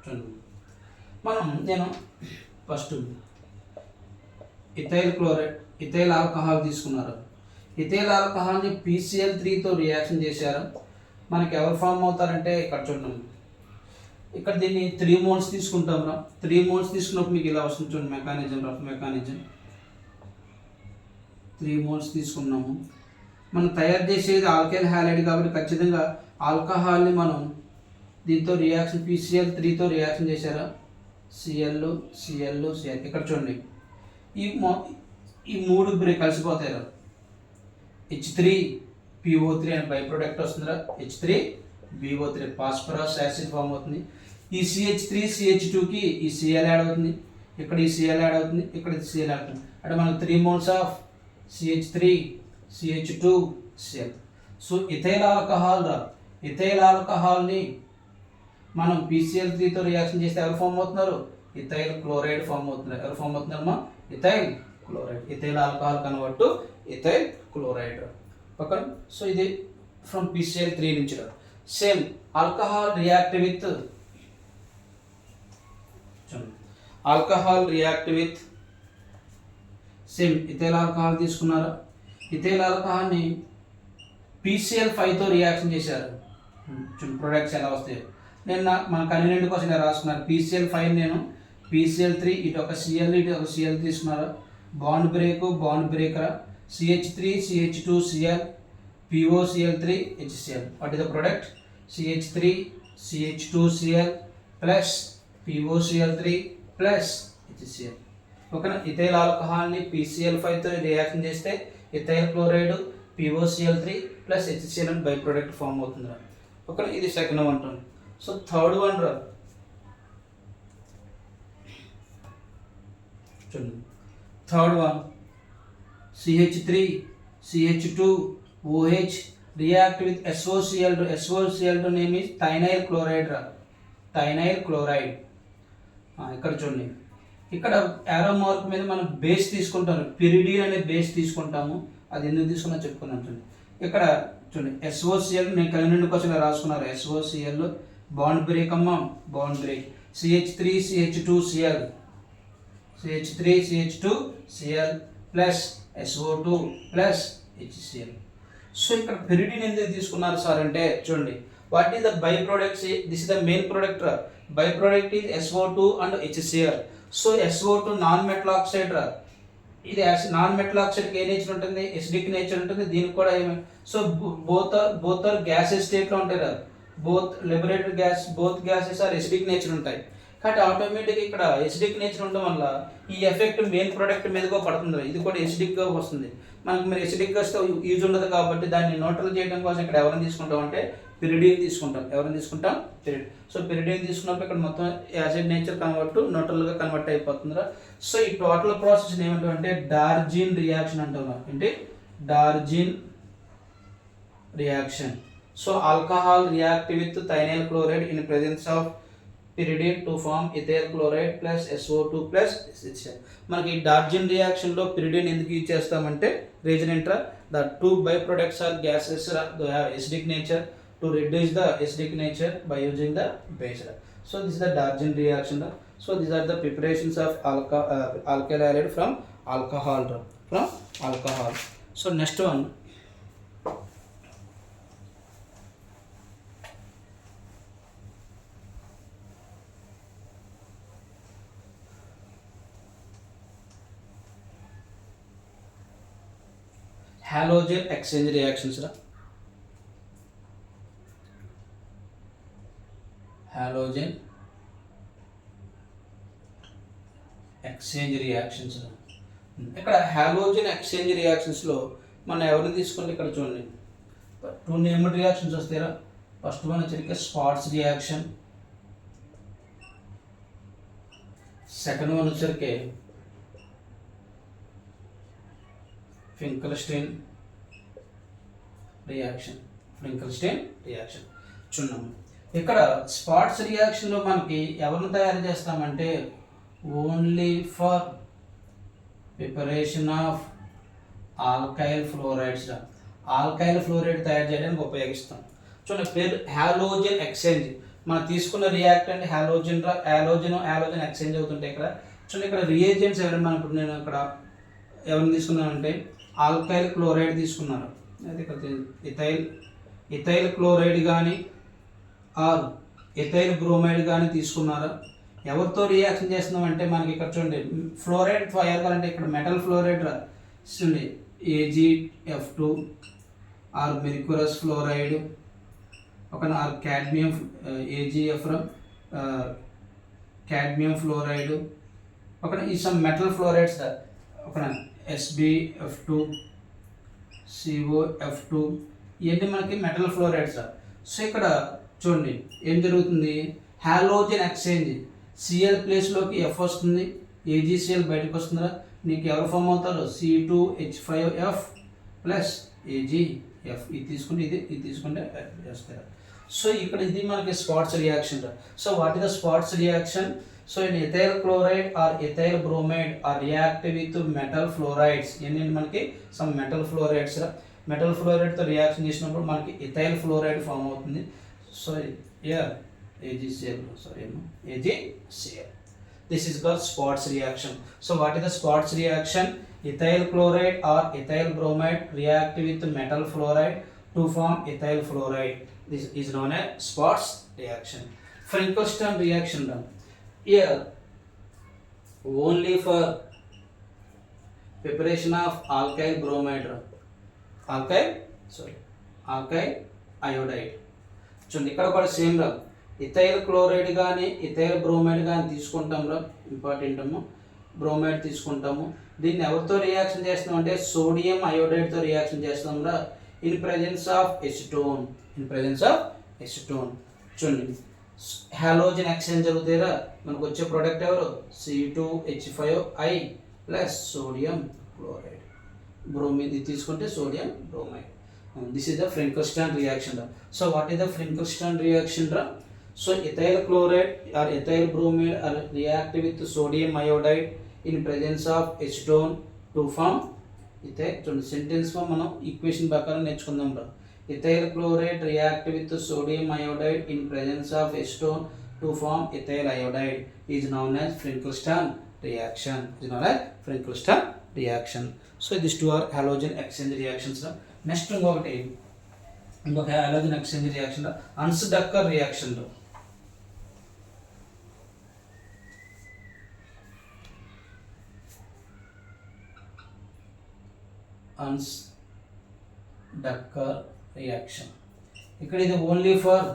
Speaker 1: చూడండి. నేను ఫస్ట్ ఇథైల్ ఆల్కహాల్ తీసుకున్నారు. ఇథైల్ ఆల్కహాల్ని PCl3తో రియాక్షన్ చేశారు. మనకి ఎవరు ఫామ్ అవుతారంటే ఇక్కడ చూడండి, ఇక్కడ దీన్ని 3 moles తీసుకుంటాం రా. 3 moles తీసుకున్నప్పుడు మీకు ఇలా వస్తుంది చూడండి మెకానిజం. 3 moles తీసుకున్నాము. మనం తయారు చేసేది ఆల్కైల్ హ్యాలైడ్ కాబట్టి ఖచ్చితంగా ఆల్కహాల్ని మనం దీంతో రియాక్షన్ PCl3తో రియాక్షన్ చేశారా, Cl. ఇక్కడ చూడండి ఈ 3 కలిసిపోతాయి రా. H3PO3 అనే బై ప్రొడక్ట్ వస్తుందిరా. H3BO3 ఫాస్ఫరస్ యాసిడ్ ఫామ్ అవుతుంది. ఈ CH3CH2కి ఈ Cl యాడ్ అవుతుంది, ఇక్కడ ఈ Cl యాడ్ అవుతుంది, ఇక్కడ Cl యాడ్ అవుతుంది. అంటే మనకు 3 moles of CH3 CH2Cl. So ethyl alcohol రా, ఇథైల్ ఆల్కహాల్ని మనం PCl3తో రియాక్షన్ చేస్తే ఎవరు ఫామ్ అవుతున్నారు? ఇథైల్ క్లోరైడ్ ఫామ్ అవుతున్నారు. ఎవరు ఫామ్ అవుతున్నారమ్మా? Ethyl chloride. Ethyl alcohol convert to ethyl chloride. Okay, so ఇది ఫ్రమ్ PCl3 నుంచి రా. Same alcohol react with same ethyl alcohol తీసుకున్నారా? ఇథైల్ ఆల్కహాల్ని PCl5తో రియాక్షన్ చేశారు. ప్రొడక్ట్స్ ఎలా వస్తాయి నేను మన కన్వీనియంట్ కోసం ఇలా రాసుకున్నారు. PCl5 నేను PCl3 ఇటు ఒక Cl ఇటు ఒక Cl తీసుకున్నారా? Bond break CH3 CH2Cl POCl3 HCl. What is the product? CH3 CH2Cl plus POCl3 plus HCl. ఓకేనా? ఇథైల్ ఆల్కహాల్ని PCl5తో రియాక్షన్ చేస్తే ethyl chloride POCl3 plus HCl అని బై ప్రొడక్ట్ ఫామ్ అవుతుంది. ఓకేనా? ఇది second one. So third one రా, చూడండి. Third one CH3 CH2OH react with SOCl2. SOCl2 name is thionyl chloride రా, thionyl chloride. ఇక్కడ చూడండి, ఇక్కడ యారో మార్క్ మీద మనం బేస్ తీసుకుంటాము, పిరిడిన్ అనే బేస్ తీసుకుంటాము. అది ఎందుకు తీసుకున్నా చెప్పుకున్నాం. చూడండి ఇక్కడ చూడండి, SOCl నేను కన్వీనియంట్ కోసం రాసుకున్నారు. SOCl బాండ్ బ్రేక్ అమ్మా, bond break. CH3 CH2Cl plus SO2 plus HCl. So ఇక్కడ పిరిడిన్ ఎందుకు తీసుకున్నారు సార్ అంటే చూడండి, what is the by products? This is the main product రా. By product is SO2 and HCl. So SO2 non metal oxide రా. ఇది non metal ఆక్సైడ్కి ఏ నేచర్ ఉంటుంది? ఎసిడిక్ నేచర్ ఉంటుంది. దీనికి కూడా సో బోత్ ఆర్ గ్యాసెస్ స్టేట్లో ఉంటాయి రా. Both liberated gas, both gases are acidic nature ఉంటాయి. కాబట్టి ఆటోమేటిక్గా ఇక్కడ ఎసిడిక్ నేచర్ ఉండడం వల్ల ఈ ఎఫెక్ట్ మెయిన్ ప్రోడక్ట్ మీదగా పడుతుంది. ఇది కూడా ఎసిడిక్గా వస్తుంది. మనకు మీరు ఎసిడిక్గా వస్తే యూజ్ ఉండదు కాబట్టి దాన్ని న్యూట్రల్ చేయడం కోసం ఇక్కడ ఎవరిని తీసుకుంటాం అంటే పిరిడిన్ తీసుకుంటాం. ఎవరిని తీసుకుంటాం? పిరిడిన్. సో పిరిడిన్ తీసుకున్నప్పుడు ఇక్కడ మొత్తం యాసిడ్ నేచర్ కన్వర్ట్ న్యూట్రల్గా కన్వర్ట్ అయిపోతుందిరా. సో ఈ టోటల్ ప్రాసెస్ ఏమంటామంటే డార్జిన్ రియాక్షన్ అంటున్నాం. ఏంటి? Darzens reaction. So alcohol react with thionyl chloride in presence of pyridine to form ethyl chloride plus SO2 plus HCl. మనకి డార్జిన్ రియాక్షన్ లో pyridine ఎందుకు use చేస్తామంటే రీజన్ ఏంట్రా? The two by products are gases they have acidic nature. To reduce the acidic nature by using the base. So this is the Darzens reaction. So these are the preparations of alkyl halide from alcohol. So next one halogen exchange reactions రా. halogen exchange reactions రా. ఇక్కడ halogen exchange reactions లో మనం ఎవరిని తీసుకుంటే ఇక్కడ చూడండి, two named reactions వస్తాయిరా. ఫస్ట్ వన్ వచ్చేసరికి స్పాట్స్ రియాక్షన్, సెకండ్ వన్ వచ్చేసరికి ఫింకల్స్టీన్ రియాక్షన్. చూడండి ఇక్కడ స్పాట్స్ రియాక్షన్లో మనకి ఎవరిని తయారు చేస్తామంటే only for preparation of alkyl fluorides. Alkyl fluoride తయారు చేయడానికి ఉపయోగిస్తాం. చూడండి పేరు హాలోజన్ ఎక్స్చేంజ్. మనం తీసుకున్న రియాక్టెంట్ హాలోజన్ ఎక్స్చేంజ్ అవుతుంటాయి. ఇక్కడ చూడండి, ఇక్కడ రియేజెంట్స్ ఎవరైనా మనం ఇప్పుడు నేను ఇక్కడ ఎవరిని తీసుకున్నానంటే ఆల్కైల్ క్లోరైడ్ తీసుకున్నారు. అయితే ఇక్కడ ఇథైల్ క్లోరైడ్ కానీ ఆర్ ఇథైల్ బ్రోమైడ్ కానీ తీసుకున్నారా? ఎవరితో రియాక్షన్ చేస్తున్నాం అంటే మనకి ఇక్కడ చూడండి ఫ్లోరైడ్ తయారు కావాలంటే ఇక్కడ మెటల్ ఫ్లోరైడ్ చూడండి AgF2 ఆర్ మెర్క్యూరస్ ఫ్లోరైడ్ ఒక or cadmium AgF cadmium fluoride ఒక ఈ సమ్ మెటల్ ఫ్లోరైడ్స్ ఒక SbF2 COF2 ఇవన్నీ మనకి మెటల్ ఫ్లోరైడ్స్. సో ఇక్కడ చూడండి ఏం జరుగుతుంది, హాలోజన్ ఎక్స్చేంజ్. Cl ప్లేస్లోకి F వస్తుంది, AgCl బయటకు వస్తుందా. నీకు ఎవరు ఫామ్ అవుతారు? C2H5F ప్లస్ AgF ఇది తీసుకుంటే ఇది తీసుకుంటే చేస్తారు. సో ఇక్కడ ఇది మనకి spots reaction. So what is the spots reaction? So in ethyl chloride or ethyl bromide are react with metal fluorides. ఎన్ని మనకి సమ్ మెటల్ ఫ్లోరైడ్స్ మెటల్ ఫ్లోరైడ్తో రియాక్షన్ చేసినప్పుడు మనకి ethyl fluoride ఫామ్ అవుతుంది. So here AgCl, AgCl. This is called Schwarz reaction. So what is the Schwarz reaction? Ethyl chloride or ethyl bromide react with metal fluoride to form ethyl fluoride. This is known as Schwarz reaction. Finkelstein reaction done. Here only for preparation of alkyl bromide, alkyl iodide. చూడండి ఇక్కడ కూడా same రా, ethyl chloride కానీ ethyl bromide కానీ తీసుకుంటాం రా, important అమ్మ. Bromide తీసుకుంటాము. దీన్ని ఎవరితో రియాక్షన్ చేస్తాం అంటే సోడియం అయోడైడ్తో రియాక్షన్ చేస్తాం రా, ఇన్ ప్రెజెన్స్ ఆఫ్ ఎసిటోన్. చూడండి హాలోజన్ ఎక్స్చేంజ్ జరుగుతాయిరా, మనకు వచ్చే ప్రోడక్ట్ ఎవరు C2H5I plus sodium chloride. Bromine ఇది తీసుకుంటే sodium bromide. This is the Finkelstein reaction. So what is the Finkelstein reaction? So ethyl chloride or ethyl bromide are react with sodium iodide in presence of acetone to form ethyl. So sentence form మనం equation ప్రకారం నేర్చుకుందాం రా. ethyl chloride react with sodium iodide in presence of acetone to form ethyl iodide is known as Finkelstein reaction. So these two are halogen exchange reactions. Next ఇంకొక halogen exchange reaction Hunsdiecker reaction. Hunsdiecker reaction ఇక్కడ ఇది only for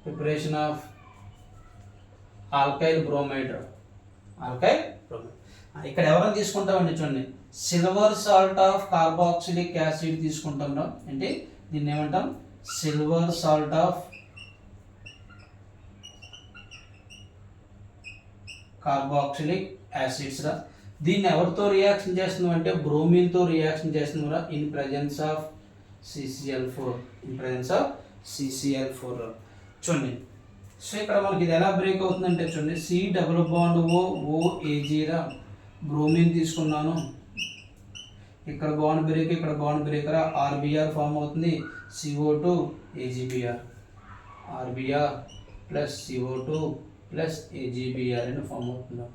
Speaker 1: preparation of alkyl bromide. ఇక్కడ ఎవరైనా తీసుకుంటామండి, చూడండి silver salt of carboxylic acid తీసుకుంటాం రా. అంటే దీన్ని ఏమంటాం? Silver salt of carboxylic acids రా. దీన్ని ఎవరితో రియాక్షన్ చేస్తున్నాం అంటే బ్రోమిన్తో రియాక్షన్ చేస్తున్నాం రా, ఇన్ ప్రెజెన్స్ ఆఫ్ CCl4. చూడండి సో ఇక్కడ మనకి ఇది ఎలా బ్రేక్ అవుతుందంటే చూడండి C డబుల్ బాండ్ OAG రా, బ్రోమిన్ తీసుకున్నాను, ఇక్కడ బాండ్ బ్రేక్ ఇక్కడ బాండ్ బ్రేక్ రా, RBr ఫామ్ అవుతుంది, CO2 AgBr, RBr plus CO2 plus AgBr అని ఫామ్ అవుతుంది.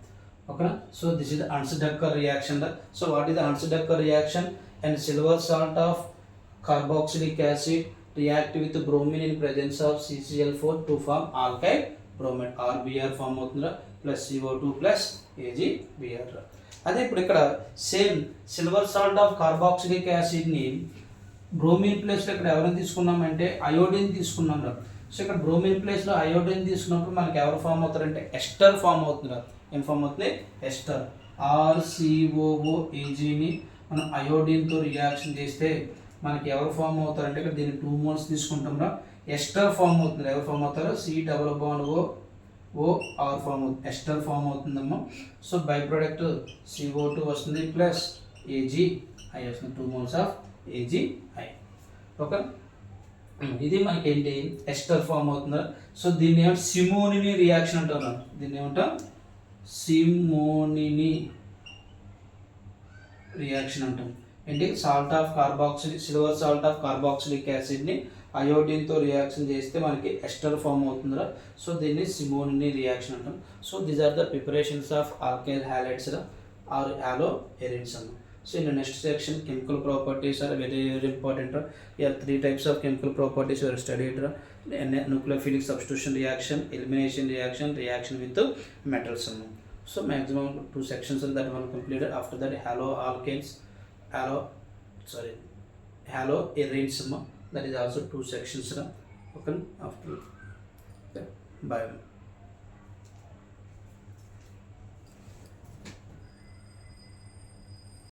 Speaker 1: ఓకేనా? So this is the Hunsdiecker reaction. So what is the Hunsdiecker reaction? And silver salt of carboxylic acid react with bromine in presence of CCl4 to form alkyl bromide, RBr form అవుతుందా plus CO2 plus AgBr. అదే ఇప్పుడు ఇక్కడ same silver salt of carboxylic యాసిడ్ని bromine ప్లేస్లో ఇక్కడ ఎవరైనా తీసుకున్నామంటే iodine తీసుకున్నాం రా. సో ఇక్కడ బ్రోమిన్ ప్లేస్లో అయోడిన్ తీసుకున్నప్పుడు మనకి ఎవరు ఫామ్ అవుతారంటే ఎస్టర్ ఫామ్ అవుతుంది. ఏం ఫామ్ అవుతుంది? ఎస్టర్. RCOOAgని మనం అయోడిన్తో రియాక్షన్ చేస్తే మనకి ఎవరు ఫామ్ అవుతారంటే ఇక్కడ దీన్ని 2 moles తీసుకుంటాం రా, ఎస్టర్ ఫామ్ అవుతుంది. ఎవరు ఫామ్ అవుతారో C double bond OR form అవుతుంది, ఎస్టర్ ఫామ్ అవుతుందమ్మా. సో బై ప్రోడక్ట్ CO2 వస్తుంది ప్లస్ AgI వస్తుంది, 2 moles ఆఫ్ AgI. ఓకే, ఇది మనకి ఏంటి? ఎస్టర్ ఫామ్ అవుతుందా. సో దీన్ని ఏమంటే సిమోనిని రియాక్షన్ అంటారు. దీన్ని ఏమంటాం? సిమోనిని రియాక్షన్ అంటాం. ఏంటి? Salt of carboxylic silver salt of carboxylic యాసిడ్ని అయోడిన్తో రియాక్షన్ చేస్తే మనకి ఎస్టర్ ఫామ్ అవుతుందిరా. సో దీన్ని సిమోనిని రియాక్షన్ అంటాం. So these are the preparations of alkyl halides or haloarenes అన్నాం. So in the next section, chemical properties are very important. Here 3 types of chemical properties were studied: nucleophilic substitution reaction, elimination reaction, reaction with the metals. So maximum 2 sections that were completed. After that, halo erenes. That is also 2 sections. Okay, after that, bye.